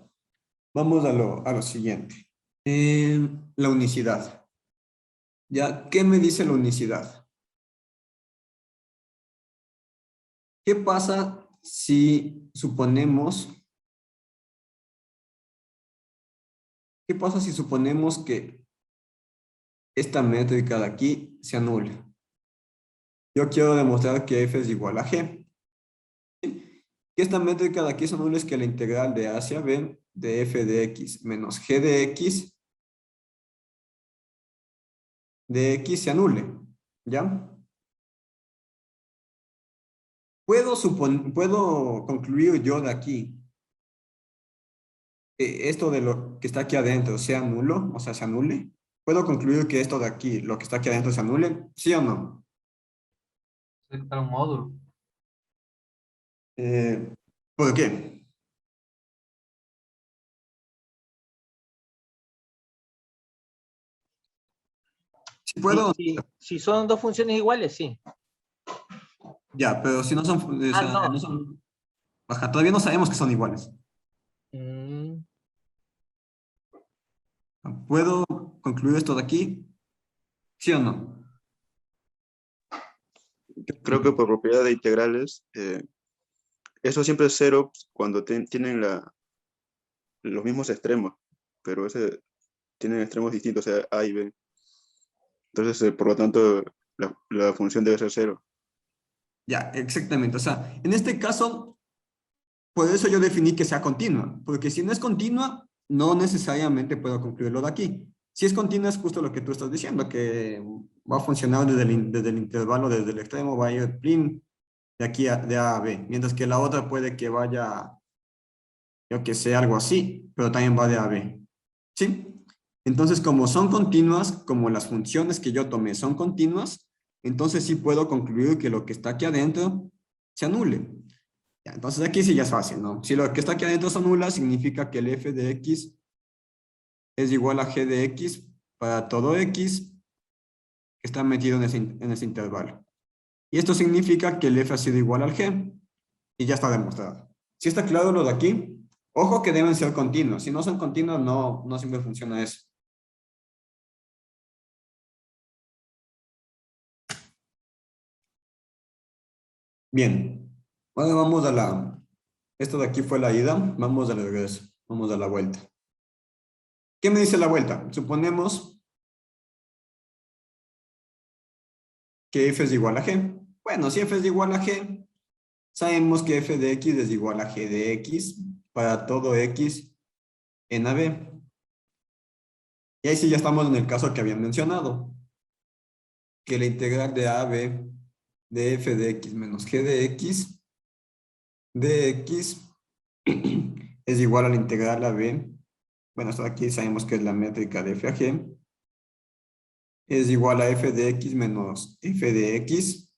S1: Vamos a lo siguiente. La unicidad. ¿Ya? ¿Qué me dice la unicidad? ¿Qué pasa si suponemos... ¿Qué pasa si suponemos que esta métrica de aquí se anula? Yo quiero demostrar que f es igual a g. Que esta métrica de aquí se anula es que la integral de a hacia b de f de x menos g de x se anule. ¿Ya? Puedo concluir yo de aquí que esto de lo que está aquí adentro sea nulo, o sea, se anule. ¿Puedo concluir que esto de aquí, lo que está aquí adentro, se anule? ¿Sí o no?
S4: Para un módulo.
S1: ¿Por qué? Si puedo,
S7: Si son dos funciones iguales, sí.
S1: ya, pero si no son, o sea,
S7: no.
S1: no son, ajá, todavía no sabemos que son iguales.
S7: Mm,
S1: ¿Puedo concluir esto de aquí? ¿Sí o no?
S6: Creo que por propiedad de integrales, eso siempre es cero cuando tienen los mismos extremos, pero tienen extremos distintos, o sea, A y B. Entonces, por lo tanto, la función debe ser cero.
S1: Ya, exactamente. O sea, en este caso, por eso yo definí que sea continua, porque si no es continua, no necesariamente puedo concluirlo de aquí. Si es continua, es justo lo que tú estás diciendo, que va a funcionar desde el intervalo, desde el extremo, va a ir plin de aquí de A a B, mientras que la otra puede que vaya, yo que sé, algo así, pero también va de A a B. ¿Sí? Entonces, como son continuas, como las funciones que yo tomé son continuas, entonces sí puedo concluir que lo que está aquí adentro se anule. Ya, entonces aquí sí ya es fácil, ¿no? Si lo que está aquí adentro se anula, significa que el f de x es igual a g de x para todo x que está metido en ese intervalo. Y esto significa que el f ha sido igual al g y ya está demostrado. Si está claro lo de aquí, ojo que deben ser continuos. Si no son continuos, no siempre funciona eso. Bien, ahora vamos esto de aquí fue la ida, vamos al regreso, vamos a la vuelta. ¿Qué me dice la vuelta? Suponemos que f es igual a g. Bueno, si f es igual a g, sabemos que f de x es igual a g de x para todo x en AB. Y ahí sí ya estamos en el caso que habían mencionado, que la integral de AB de f de x menos g de x es igual a la integral a b. Bueno, hasta aquí sabemos que es la métrica de f a g. Es igual a f de x menos f de x,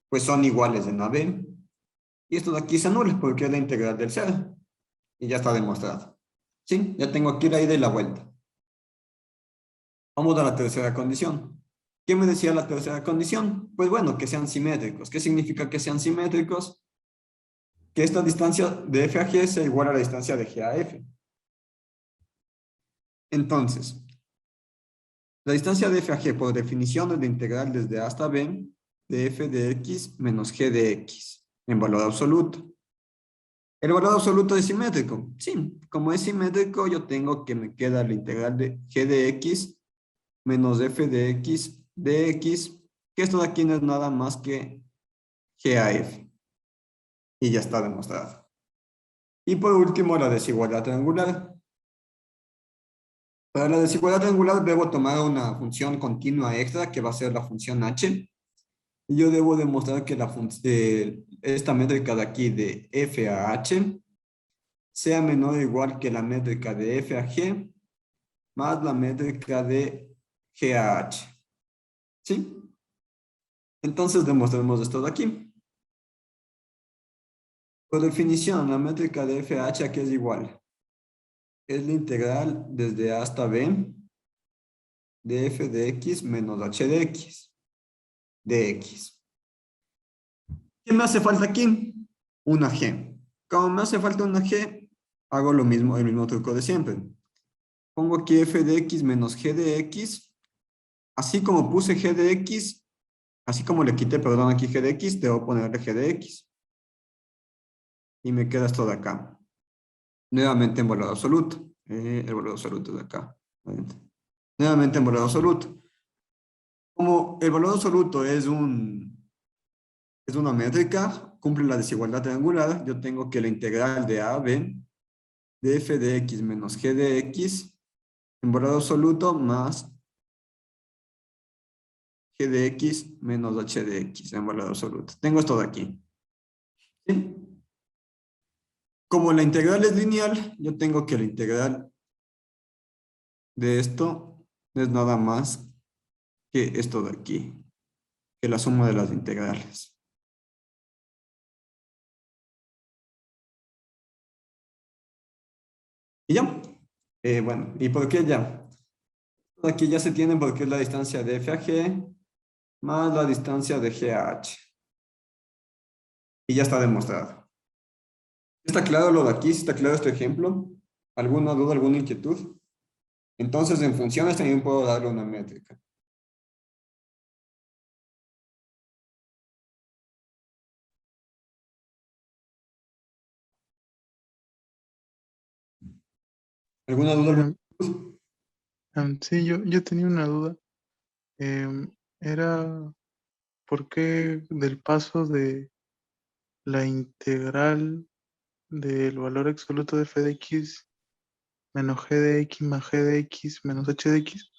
S1: pues son iguales en a b. Y esto de aquí se anula porque es la integral del 0. Y ya está demostrado. ¿Sí? Ya tengo aquí la ida y la vuelta. Vamos a la tercera condición. ¿Qué me decía la tercera condición? Pues bueno, que sean simétricos. ¿Qué significa que sean simétricos? Que esta distancia de f a g sea igual a la distancia de g a f. Entonces, la distancia de f a g por definición es la integral desde a hasta b de f de x menos g de x en valor absoluto. ¿El valor absoluto es simétrico? Sí, como es simétrico, yo tengo que me queda la integral de g de x menos f de x, que esto de aquí no es nada más que g a f. Y ya está demostrado. Y por último, la desigualdad triangular. Para la desigualdad triangular debo tomar una función continua extra que va a ser la función h. Y yo debo demostrar que esta métrica de aquí de f a h sea menor o igual que la métrica de f a g más la métrica de g a h. ¿Sí? Entonces demostremos esto de aquí. Por definición, la métrica de f a h aquí es igual. Es la integral desde a hasta b de f de x menos h de x. De x. ¿Qué me hace falta aquí? Una g. Como me hace falta una g, hago lo mismo, el mismo truco de siempre. Pongo aquí f de x menos g de x. Así como puse g de x, así como le quité, perdón, aquí g de x, debo ponerle g de x. Y me queda esto de acá. Nuevamente en valor absoluto. El valor absoluto de acá. Nuevamente en valor absoluto. Como el valor absoluto es una métrica, cumple la desigualdad triangular, yo tengo que la integral de a a b de f de x menos g de x en valor absoluto más g de x menos h de x en valor absoluto. Tengo esto de aquí. ¿Sí? Como la integral es lineal, yo tengo que la integral de esto es nada más que esto de aquí, que la suma de las integrales. ¿Y ya? Bueno, ¿y por qué ya? Aquí ya se tiene porque es la distancia de f a g más la distancia de g a h. Y ya está demostrado. ¿Está claro lo de aquí? ¿Está claro este ejemplo? ¿Alguna duda, alguna inquietud? Entonces, en funciones también puedo darle una métrica. ¿Alguna duda, alguna inquietud?
S5: Sí, yo tenía una duda. Era por qué del paso de la integral del valor absoluto de f de x menos g de x más g de x menos h de x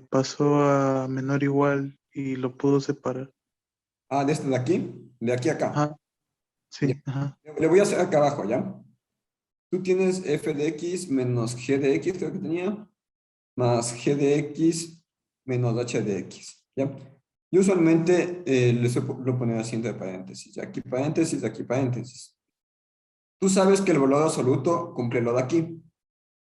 S5: pasó a menor igual y lo pudo separar.
S1: Ah, de este de aquí, de aquí a acá.
S5: Ajá,
S1: Ya.
S5: sí, ajá,
S1: Le voy a hacer acá abajo, ¿ya? Tú tienes f de x menos g de x, creo que tenía, más g de x menos h de x, ¿ya? Yo usualmente lo poner así entre paréntesis, aquí paréntesis, aquí paréntesis. Tú sabes que el valor absoluto cumple lo de aquí.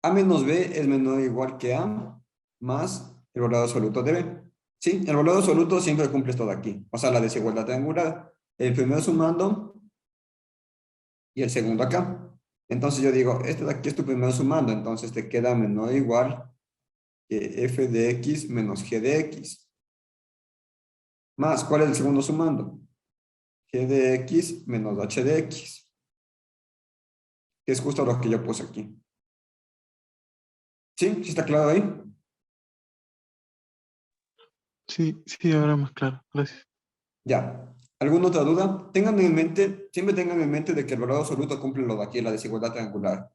S1: A menos b es menor o igual que a más el valor absoluto de b. ¿Sí? El valor absoluto siempre cumple esto de aquí. O sea, la desigualdad triangular. El primero sumando y el segundo acá. Entonces yo digo, este de aquí es tu primero sumando. Entonces te queda menor o igual que f de x menos g de x. Más, ¿cuál es el segundo sumando? G de x menos h de x. Que es justo lo que yo puse aquí. ¿Sí? ¿Sí está claro ahí?
S5: sí, sí, ahora más claro, gracias.
S1: Ya. ¿Alguna otra duda? Tengan en mente, siempre tengan en mente de que el valor absoluto cumple lo de aquí, la desigualdad triangular.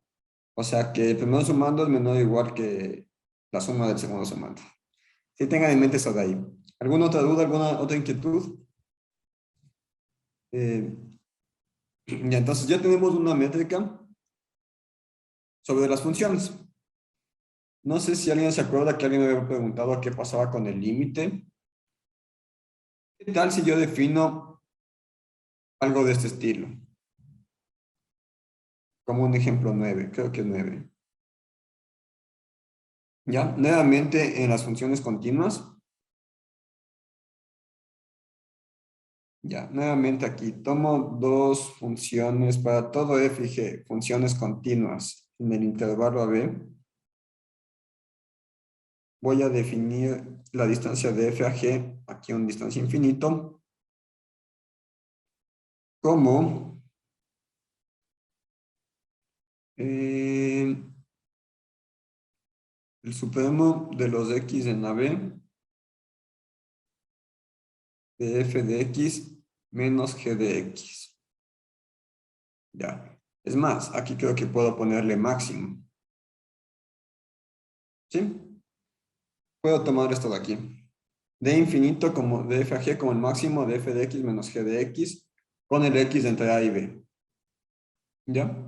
S1: O sea, que el primero sumando es menor o igual que la suma del segundo sumando. Sí, tengan en mente eso de ahí. ¿Alguna otra duda, alguna otra inquietud? Ya, entonces ya tenemos una métrica sobre las funciones. No sé si alguien se acuerda que alguien me había preguntado qué pasaba con el límite. ¿Qué tal si yo defino algo de este estilo? Como un ejemplo 9, creo que es 9. Ya, nuevamente en las funciones continuas. Ya, nuevamente aquí tomo dos funciones para todo f y g, funciones continuas en el intervalo AB. Voy a definir la distancia de f a g, aquí una distancia infinito, como el supremo de los x en la B de f de x menos g de x. Ya. Es más, aquí creo que puedo ponerle máximo. ¿Sí? Puedo tomar esto de aquí. De infinito como de f a g como el máximo de f de x menos g de x con el x entre a y b. ¿Ya?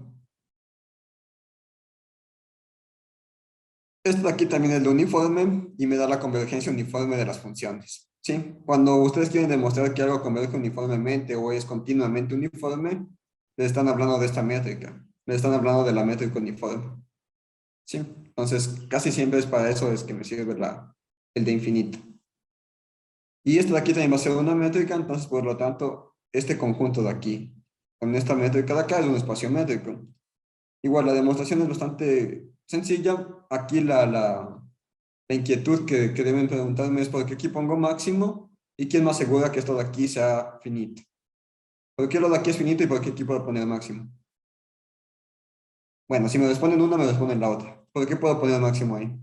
S1: Esto de aquí también es de uniforme y me da la convergencia uniforme de las funciones. ¿Sí? Cuando ustedes quieren demostrar que algo converge uniformemente o es continuamente uniforme, les están hablando de esta métrica. Les están hablando de la métrica uniforme. ¿Sí? Entonces, casi siempre es para eso es que me sirve el de infinito. Y esto de aquí también va a ser una métrica, entonces, por lo tanto, este conjunto de aquí, con esta métrica de acá, es un espacio métrico. Igual, la demostración es bastante sencilla. Aquí la inquietud que deben preguntarme es por qué aquí pongo máximo y quién me asegura que esto de aquí sea finito. ¿Por qué lo de aquí es finito y por qué aquí puedo poner máximo? Bueno, si me responden una, me responden la otra. ¿Por qué puedo poner máximo ahí?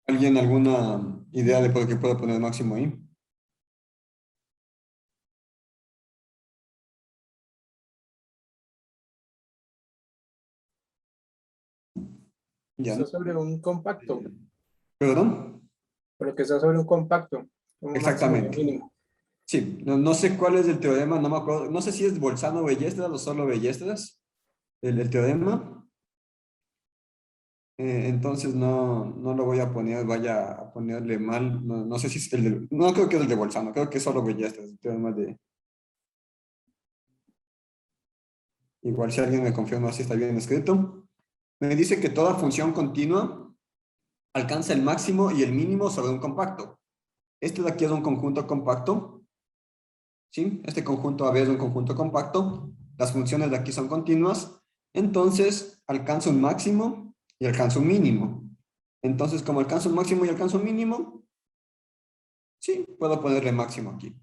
S1: ¿Alguien alguna idea de por qué puedo poner máximo ahí? Ya.
S8: Está sobre un compacto,
S1: ¿Perdón?
S8: pero que está sobre un compacto, un máximo y un
S1: Exactamente.
S8: mínimo.
S1: Sí, no sé cuál es el teorema, no me acuerdo. No sé si es Bolzano-Bellestras o solo Bellestras, el teorema. Entonces no lo voy a poner, vaya a ponerle mal. No sé si es no creo que es el de Bolzano, creo que es solo Bellestras, el teorema de... Igual si alguien me confirma si está bien escrito. Me dice que toda función continua alcanza el máximo y el mínimo sobre un compacto. Este de aquí es un conjunto compacto. ¿Sí? Este conjunto A B es un conjunto compacto. Las funciones de aquí son continuas. Entonces, alcanza un máximo y alcanza un mínimo. Entonces, como alcanza un máximo y alcanza un mínimo, sí, puedo ponerle máximo aquí.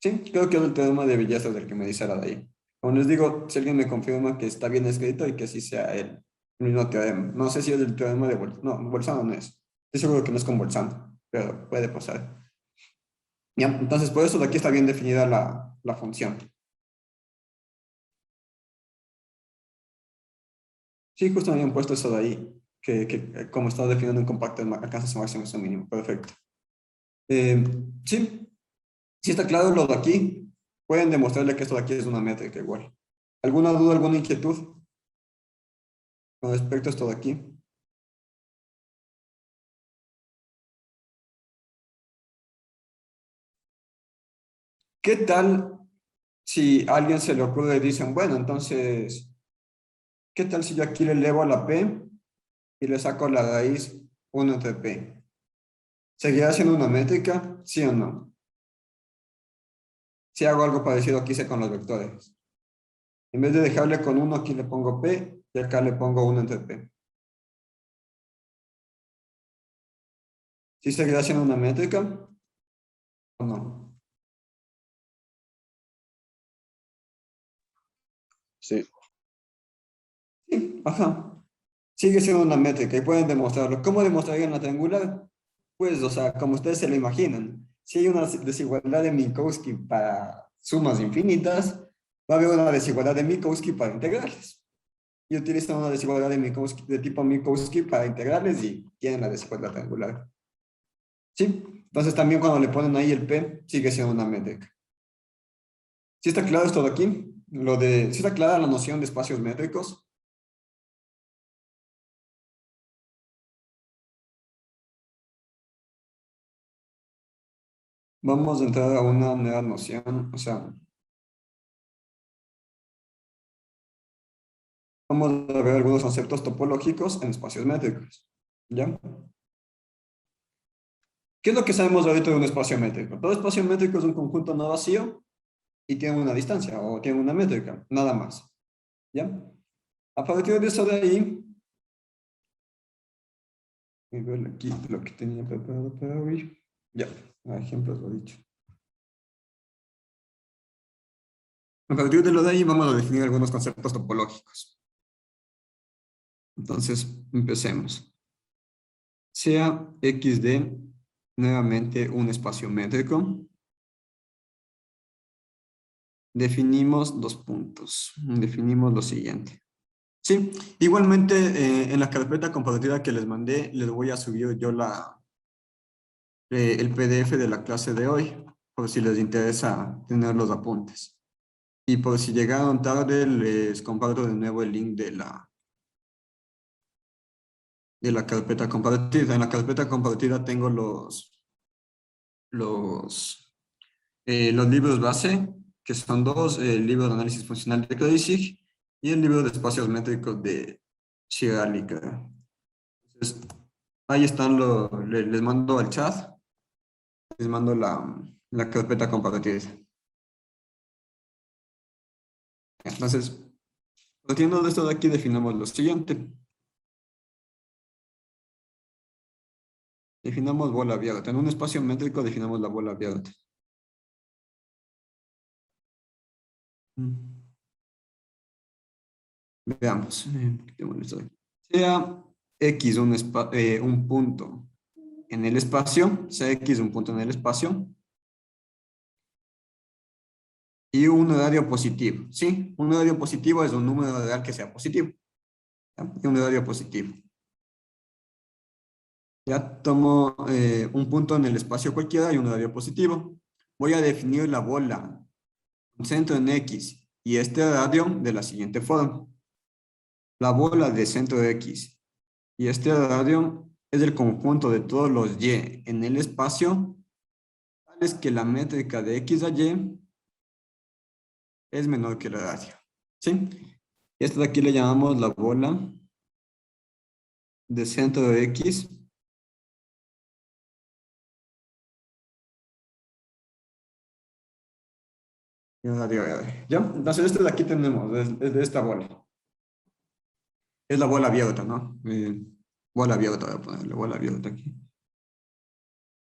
S1: Sí, creo que es el teorema de belleza del que me dice la de ahí. Como les digo, si alguien me confirma que está bien escrito y que sí sea el mismo teorema. No sé si es el teorema de Bolzano. No, Bolzano no es. Estoy seguro que no es con Bolzano, pero puede pasar. ¿Ya? Entonces, por eso de aquí está bien definida la función. Sí, justo me habían puesto eso de ahí, que como estaba definiendo un compacto, alcanza su máximo y su mínimo. Perfecto. Sí, si está claro lo de aquí, pueden demostrarle que esto de aquí es una métrica igual. ¿Alguna duda, alguna inquietud con respecto a esto de aquí? ¿Qué tal si a alguien se le ocurre y dicen, bueno, entonces, ¿qué tal si yo aquí le elevo a la P y le saco la raíz 1 entre P? ¿Seguirá siendo una métrica? ¿Sí o no? Si hago algo parecido aquí hice con los vectores. En vez de dejarle con 1, aquí le pongo P y acá le pongo 1 entre P. ¿Sí seguirá siendo una métrica o no?
S6: Sí.
S1: Sí, ajá. Sigue siendo una métrica y pueden demostrarlo. ¿Cómo demostrarían la triangular? Pues, o sea, como ustedes se lo imaginan. Si hay una desigualdad de Minkowski para sumas infinitas, va a haber una desigualdad de Minkowski para integrales. Y utilizan una desigualdad de Minkowski, de tipo Minkowski para integrales y tienen la desigualdad triangular. ¿Sí? Entonces también cuando le ponen ahí el P, sigue siendo una métrica. ¿Sí está claro esto de aquí? ¿Sí está clara la noción de espacios métricos? Vamos a entrar a una nueva noción, o sea, vamos a ver algunos conceptos topológicos en espacios métricos. ¿Ya? ¿Qué es lo que sabemos ahorita de un espacio métrico? Todo espacio métrico es un conjunto no vacío y tiene una distancia o tiene una métrica, nada más. ¿Ya? A partir de eso de ahí, voy a ver aquí lo que tenía preparado para hoy. Ya, a ejemplos lo he dicho. A partir de lo de ahí vamos a definir algunos conceptos topológicos. Entonces, empecemos. Sea XD nuevamente un espacio métrico. Definimos dos puntos. Definimos lo siguiente. Sí, igualmente en la carpeta compartida que les mandé, les voy a subir yo el PDF de la clase de hoy, por si les interesa tener los apuntes. Y por si llegaron tarde, les comparto de nuevo el link de la carpeta compartida. En la carpeta compartida tengo los libros base, que son dos, el libro de análisis funcional de Kreisig y el libro de espacios métricos de Chigali. Entonces, ahí están, les mando al chat, les mando la carpeta compartida. Entonces, partiendo de esto de aquí, definamos lo siguiente. Definamos bola abierta. En un espacio métrico definamos la bola abierta. Veamos. Sea X un punto en el espacio, sea X un punto en el espacio, y un horario positivo. ¿Sí? Un horario positivo es un número real que sea positivo. ¿Ya? Y un horario positivo. Ya tomo un punto en el espacio cualquiera y un horario positivo. Voy a definir la bola con centro en X y este radio de la siguiente forma. La bola de centro X y este radio es el conjunto de todos los Y en el espacio, tales que la métrica de X a Y es menor que el radio. ¿Sí? Y esto de aquí le llamamos la bola de centro de X y un radio R. ¿Ya? Entonces esto de aquí tenemos, es de esta bola. Es la bola abierta, ¿no? Bola abierta, voy a ponerle bola abierta aquí.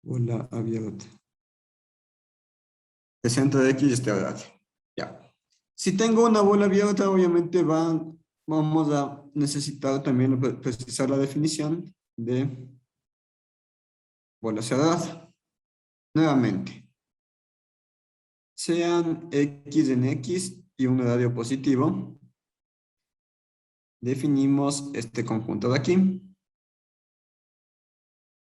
S1: Bola abierta. De centro de X y este radio. Ya. Si tengo una bola abierta, obviamente vamos a necesitar también precisar la definición de bola cerrada. Nuevamente, sean X en X y un radio positivo, definimos este conjunto de aquí.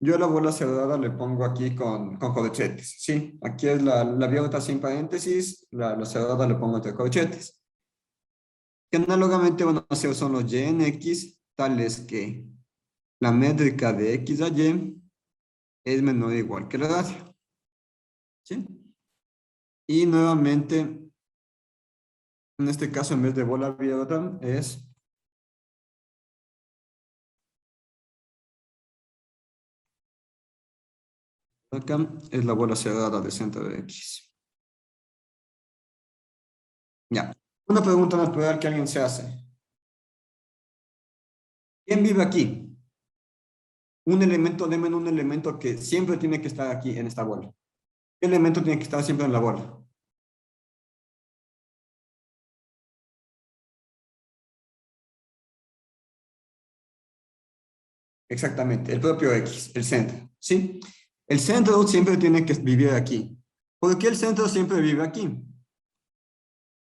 S1: Yo a la bola cerrada le pongo aquí con corchetes, ¿sí? Aquí es la abierta sin paréntesis, la cerrada le pongo entre corchetes. Que análogamente van a ser son los Y en X, tales que la métrica de X a Y es menor o igual que el radio. ¿Sí? Y nuevamente, en este caso en vez de bola abierta es acá es la bola cerrada de centro de X. Ya. Una pregunta natural que alguien se hace. ¿Quién vive aquí? Un elemento, denme un elemento que siempre tiene que estar aquí en esta bola. ¿Qué elemento tiene que estar siempre en la bola? Exactamente, el propio X, el centro, ¿sí? El centro siempre tiene que vivir aquí. ¿Por qué el centro siempre vive aquí?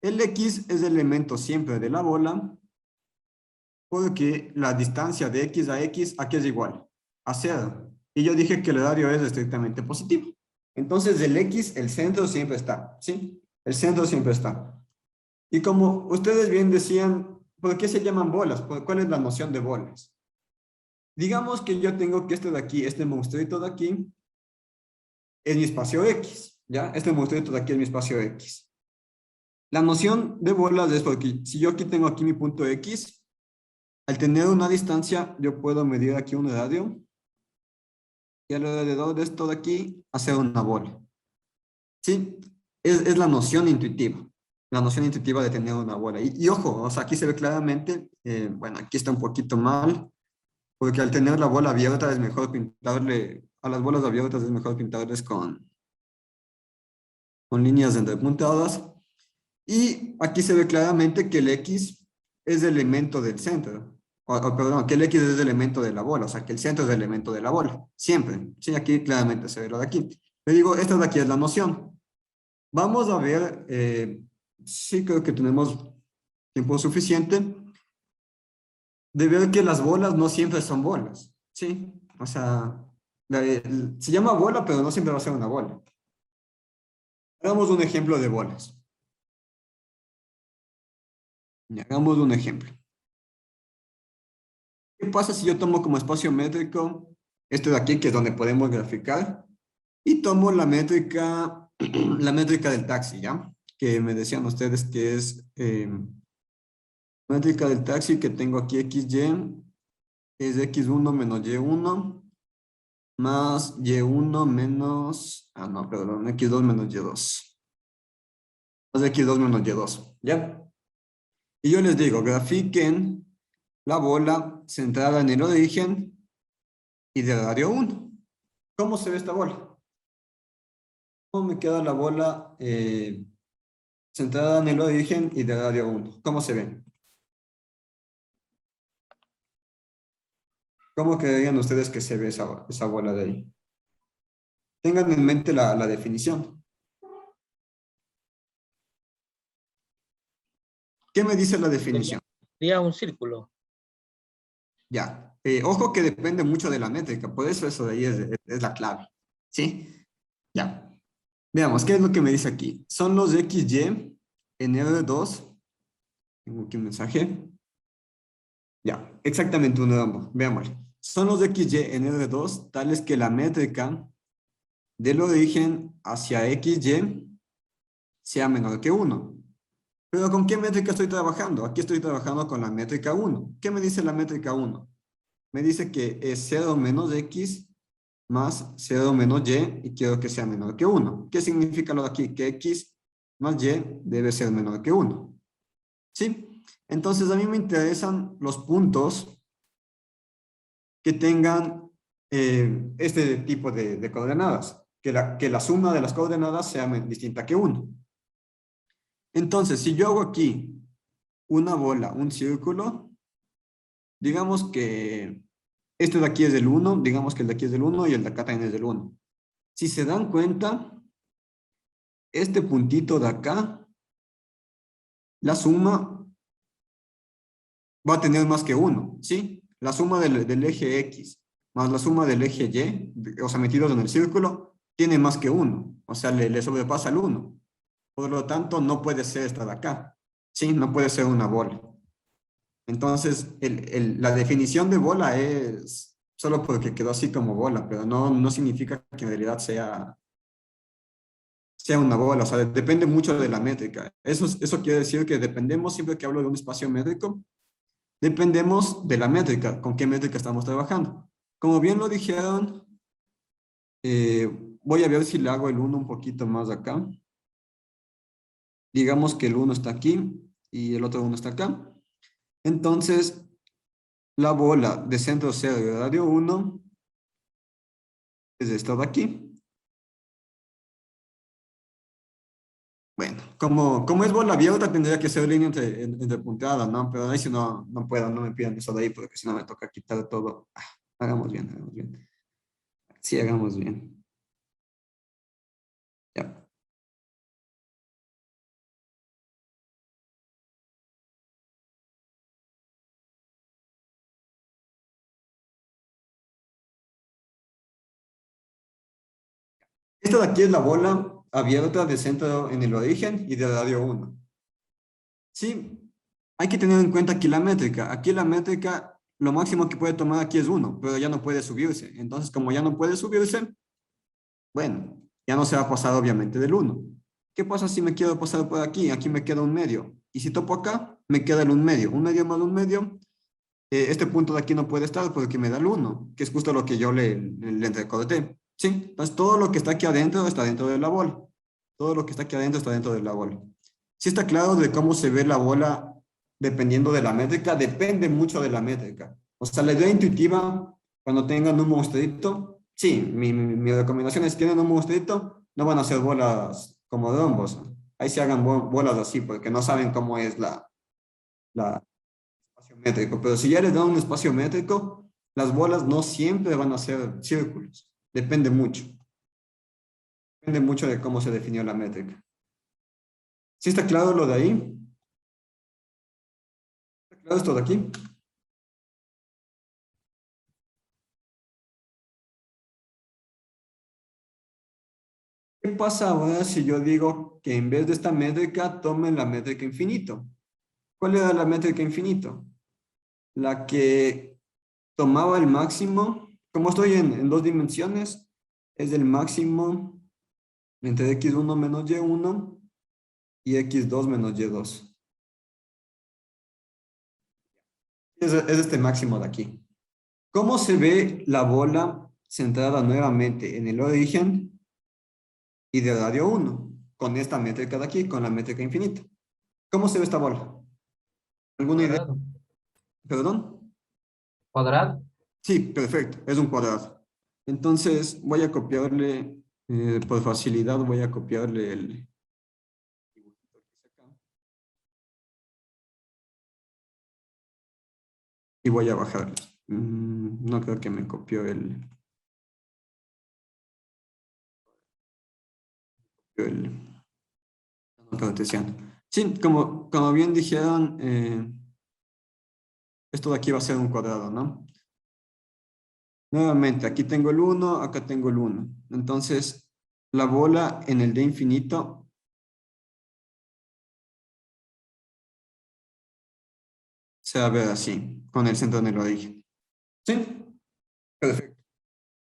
S1: El X es el elemento siempre de la bola, porque la distancia de X a X aquí es igual, a 0. Y yo dije que el radio es estrictamente positivo. Entonces el X, el centro siempre está, ¿sí? El centro siempre está. Y como ustedes bien decían, ¿por qué se llaman bolas? ¿Cuál es la noción de bolas? Digamos que yo tengo que este de aquí, este monstruito de aquí, es mi espacio X, ¿ya? Este monstruito de aquí es mi espacio X. La noción de bolas es porque si yo aquí tengo aquí mi punto X, al tener una distancia, yo puedo medir aquí un radio y alrededor de esto de aquí, hacer una bola. ¿Sí? Es la noción intuitiva. la noción intuitiva de tener una bola. Y ojo, o sea, aquí se ve claramente, bueno, aquí está un poquito mal, porque al tener la bola abierta es mejor pintarle, a las bolas abiertas es mejor pintarles con líneas entrepuntadas. Y aquí se ve claramente que el X es elemento del centro. Perdón, que el X es elemento de la bola, o sea, que el centro es elemento de la bola. Siempre. Sí, aquí claramente se ve lo de aquí. Le digo, esta de aquí es la noción. Vamos a ver, sí creo que tenemos tiempo suficiente de ver que las bolas no siempre son bolas. Sí, o sea, se llama bola, pero no siempre va a ser una bola. Hagamos un ejemplo de bolas. Hagamos un ejemplo. ¿Qué pasa si yo tomo como espacio métrico esto de aquí, que es donde podemos graficar, y tomo la métrica del taxi, ¿ya? Que me decían ustedes que es métrica del taxi que tengo aquí XY, es X1 menos Y1, más Y1 menos, no, perdón, X2 menos Y2. Más X2 menos Y2, ¿ya? Y yo les digo, grafiquen la bola centrada en el origen y de radio 1. ¿Cómo se ve esta bola? ¿Cómo me queda la bola centrada en el origen y de radio 1? ¿Cómo se ve? ¿Cómo creerían ustedes que se ve esa bola de ahí? Tengan en mente la definición. ¿Qué me dice la definición?
S7: Sería un círculo.
S1: Ya. Ojo que depende mucho de la métrica, por eso de ahí es la clave. ¿Sí? Ya. Veamos, ¿qué es lo que me dice aquí? Son los XY en R2. Tengo aquí un mensaje. Ya, exactamente uno de ambos. Veámoslo. Son los XY en R2 tales que la métrica del origen hacia XY sea menor que 1. Pero ¿con qué métrica estoy trabajando? Aquí estoy trabajando con la métrica 1. ¿Qué me dice la métrica 1? Me dice que es 0 menos X más 0 menos Y y quiero que sea menor que 1. ¿Qué significa lo de aquí? Que X más Y debe ser menor que 1. ¿Sí? Entonces a mí me interesan los puntos que tengan este tipo de coordenadas. Que la suma de las coordenadas sea distinta que 1. Entonces, si yo hago aquí una bola, un círculo, digamos que este de aquí es del 1, digamos que el de aquí es del 1 y el de acá también es del 1. Si se dan cuenta, este puntito de acá, la suma va a tener más que 1, ¿sí? La suma del eje X más la suma del eje Y, o sea, metidos en el círculo, tiene más que 1. O sea, le sobrepasa el 1. Por lo tanto, no puede ser esta de acá. ¿Sí? No puede ser una bola. Entonces, la definición de bola es solo porque quedó así como bola, pero no significa que en realidad sea una bola. O sea, depende mucho de la métrica. Eso quiere decir que dependemos, siempre que hablo de un espacio métrico, dependemos de la métrica, con qué métrica estamos trabajando. Como bien lo dijeron, voy a ver si le hago el 1 un poquito más acá. Digamos que el 1 está aquí y el otro 1 está acá. Entonces, la bola de centro 0 y de radio 1 es esta de aquí. Bueno, como es bola abierta, tendría que ser línea entrepuntada, ¿no? Pero ahí si no puedo, no me pidan eso de ahí, porque si no me toca quitar todo. Hagamos bien, hagamos bien. Sí, hagamos bien. Ya. Esta de aquí es la bola abierta de centro en el origen y de radio 1. Sí, hay que tener en cuenta aquí la métrica. Aquí la métrica, lo máximo que puede tomar aquí es 1, pero ya no puede subirse. Entonces, como ya no puede subirse, bueno, ya no se va a pasar obviamente del 1. ¿Qué pasa si me quiero pasar por aquí? Aquí me queda un medio. Y si topo acá, me queda el 1 medio. 1 medio más 1 medio. Este punto de aquí no puede estar porque me da el 1, que es justo lo que yo le entrecorté. ¿Sí? Entonces todo lo que está aquí adentro está dentro de la bola. Todo lo que está aquí adentro está dentro de la bola. ¿Sí está claro de cómo se ve la bola dependiendo de la métrica? Depende mucho de la métrica. O sea, la idea intuitiva, cuando tengan un monstruito, sí, mi recomendación es que tienen un monstruito, no van a hacer bolas como rombos. Ahí se hagan bolas así, porque no saben cómo es la espacio métrico. Pero si ya les dan un espacio métrico, las bolas no siempre van a ser círculos. Depende mucho. Depende mucho de cómo se definió la métrica. ¿Sí está claro lo de ahí? ¿Está claro esto de aquí? ¿Qué pasa ahora si yo digo que en vez de esta métrica tomen la métrica infinito? ¿Cuál era la métrica infinito? La que tomaba el máximo, como estoy en dos dimensiones, es el máximo entre x1 menos y1 y x2 menos y2. Es este máximo de aquí. ¿Cómo se ve la bola centrada nuevamente en el origen y de radio 1? Con esta métrica de aquí, con la métrica infinita. ¿Cómo se ve esta bola? ¿Alguna idea?
S4: Cuadrado.
S1: ¿Perdón?
S4: Cuadrado.
S1: Sí, perfecto. Es un cuadrado. Entonces voy a copiarle, por facilidad, voy a copiarle el... Y voy a bajarle. No creo que me copió el cartesiano. Sí, como bien dijeron, esto de aquí va a ser un cuadrado, ¿no? Nuevamente, aquí tengo el 1, acá tengo el 1. Entonces, la bola en el de infinito se va a ver así, con el centro en el origen. ¿Sí? Perfecto.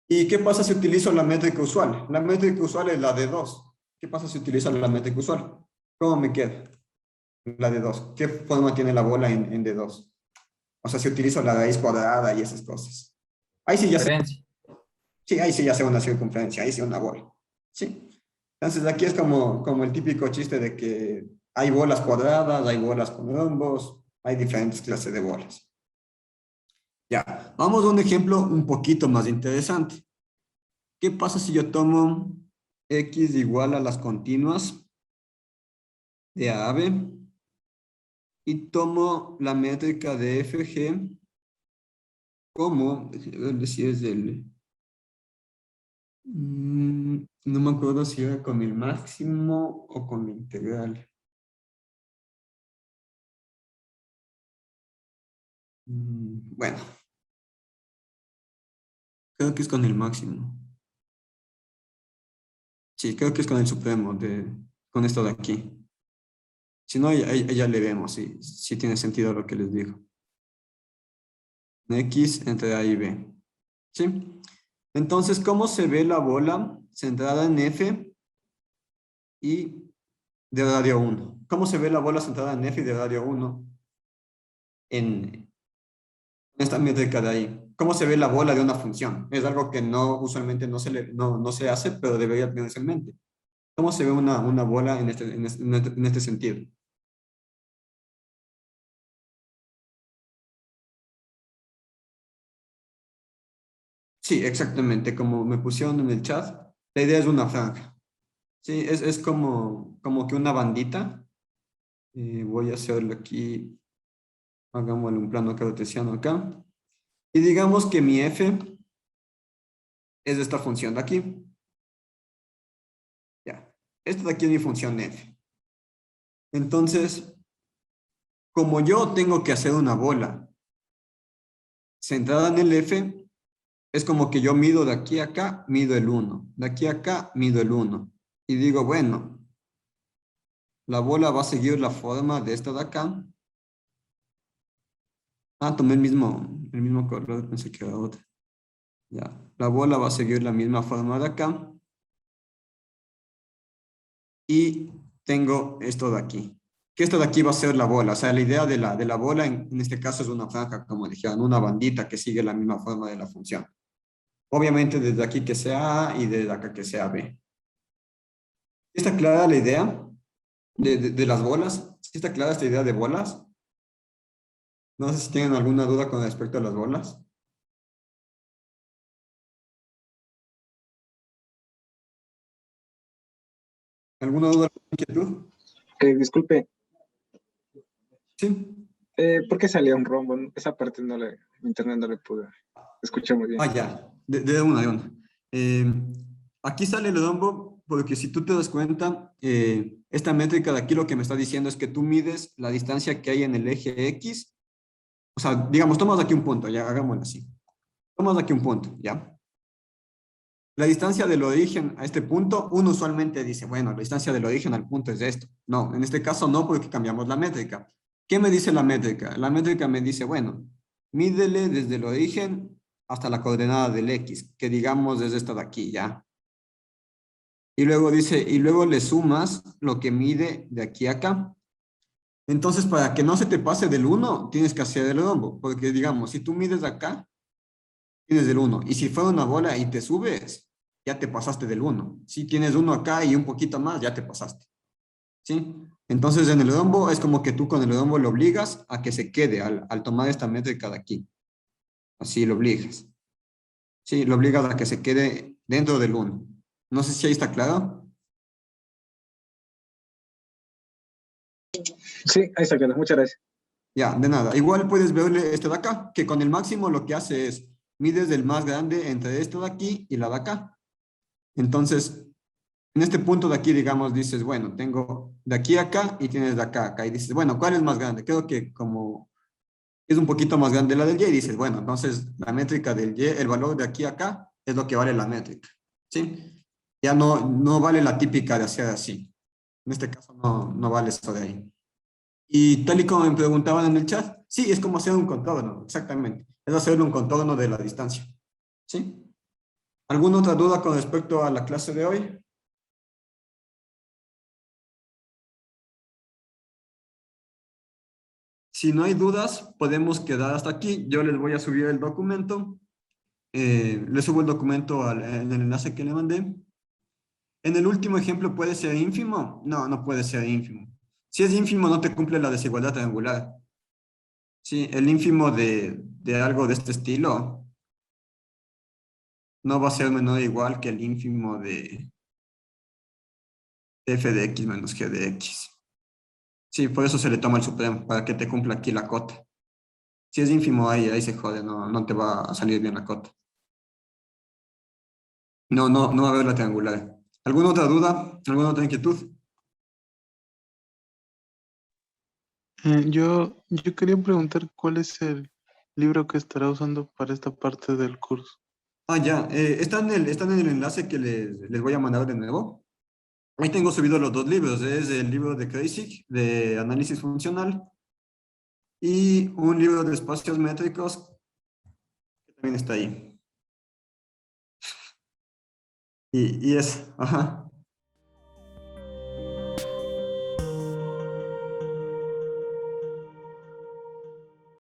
S1: ¿Y qué pasa si utilizo la métrica usual? La métrica usual es la de 2. ¿Qué pasa si utilizo la métrica usual? ¿Cómo me queda? La de 2. ¿Qué forma tiene la bola en de 2? O sea, si utilizo la raíz cuadrada y esas cosas. Ahí sí ya se...
S4: Diferencia.
S1: Sí, ahí sí ya sea una circunferencia, ahí sí una bola. ¿Sí? Entonces aquí es como el típico chiste de que hay bolas cuadradas, hay bolas con rombos, hay diferentes clases de bolas. Ya, vamos a un ejemplo un poquito más interesante. ¿Qué pasa si yo tomo x igual a las continuas de A a B y tomo la métrica de FG como, déjenme ver si es del... no me acuerdo si era con el máximo o con la integral. Bueno, creo que es con el máximo. Sí, creo que es con el supremo, con esto de aquí. Si no, ya le vemos si tiene sentido lo que les digo. X entre A y B. ¿Sí? Entonces, ¿cómo se ve la bola centrada en F y de radio 1? ¿Cómo se ve la bola centrada en F y de radio 1 en esta métrica de ahí? ¿Cómo se ve la bola de una función? Es algo que usualmente no se hace, pero debería tenerse en mente. ¿Cómo se ve una bola en este sentido? Sí, exactamente, como me pusieron en el chat, la idea es una franja. Sí, es como que una bandita. Voy a hacerlo aquí, hagámosle un plano cartesiano acá. Y digamos que mi f es esta función de aquí. Ya, esta de aquí es mi función f. Entonces, como yo tengo que hacer una bola centrada en el f, es como que yo mido de aquí a acá, mido el 1. De aquí a acá, mido el 1. Y digo, bueno, la bola va a seguir la forma de esta de acá. Ah, tomé el mismo color, pensé que era otra. Ya, la bola va a seguir la misma forma de acá. Y tengo esto de aquí. Que esto de aquí va a ser la bola. O sea, la idea de la bola en este caso es una franja, como dijeron, una bandita que sigue la misma forma de la función. Obviamente desde aquí que sea A y desde acá que sea B. ¿Está clara la idea? de las bolas. ¿Sí está clara esta idea de bolas? No sé si tienen alguna duda con respecto a las bolas. ¿Alguna duda, inquietud?
S8: Disculpe,
S1: Sí.
S8: ¿por qué salía un rombo? Esa parte no le, internet no le pude escuchar muy bien.
S1: Ah, ya, de una, de una. Aquí sale el rombo porque si tú te das cuenta, esta métrica de aquí lo que me está diciendo es que tú mides la distancia que hay en el eje X. O sea, digamos, tomas aquí un punto, ya, hagámoslo así. Tomas aquí un punto, ¿ya? La distancia del origen a este punto, uno usualmente dice, bueno, la distancia del origen al punto es esto. No, en este caso no, porque cambiamos la métrica. ¿Qué me dice la métrica? La métrica me dice, bueno, mídele desde el origen hasta la coordenada del X, que digamos es esta de aquí, ¿ya? Y luego dice, y luego le sumas lo que mide de aquí a acá. Entonces, para que no se te pase del 1, tienes que hacer el rombo, porque digamos, si tú mides acá, tienes del 1. Y si fuera una bola y te subes, ya te pasaste del 1. Si tienes 1 acá y un poquito más, ya te pasaste. ¿Sí? Entonces, en el rombo es como que tú con el rombo lo obligas a que se quede al tomar esta métrica de aquí. Así lo obligas. Sí, lo obligas a que se quede dentro del 1. No sé si ahí está claro.
S8: Sí, ahí está claro. Muchas gracias.
S1: Ya, de nada. Igual puedes verle este de acá, que con el máximo lo que hace es mides el más grande entre esto de aquí y la de acá. Entonces, en este punto de aquí, digamos, dices, bueno, tengo de aquí a acá y tienes de acá a acá. Y dices, bueno, ¿cuál es más grande? Creo que como es un poquito más grande la del y, dices, bueno, entonces la métrica del y, el valor de aquí a acá, es lo que vale la métrica. ¿Sí? Ya no vale la típica de hacer así. En este caso no vale eso de ahí. Y tal y como me preguntaban en el chat, sí, es como hacer un contorno, exactamente. Es hacer un contorno de la distancia. ¿Sí? ¿Alguna otra duda con respecto a la clase de hoy? Si no hay dudas, podemos quedar hasta aquí. Yo les voy a subir el documento. Les subo el documento en el enlace que le mandé. En el último ejemplo, ¿puede ser ínfimo? No, no puede ser ínfimo. Si es ínfimo, no te cumple la desigualdad triangular. Sí, el ínfimo de algo de este estilo no va a ser menor o igual que el ínfimo de f de x menos g de x. Sí, por eso se le toma el supremo, para que te cumpla aquí la cota. Si es ínfimo, ahí se jode, no te va a salir bien la cota. No va a haber la triangular. ¿Alguna otra duda? ¿Alguna otra inquietud?
S5: Yo quería preguntar cuál es el libro que estará usando para esta parte del curso.
S1: Ah, ya. Están en el enlace que les voy a mandar de nuevo. Ahí tengo subido los dos libros. Es el libro de Kreyszig, de análisis funcional, y un libro de espacios métricos, que también está ahí. Y es, ajá.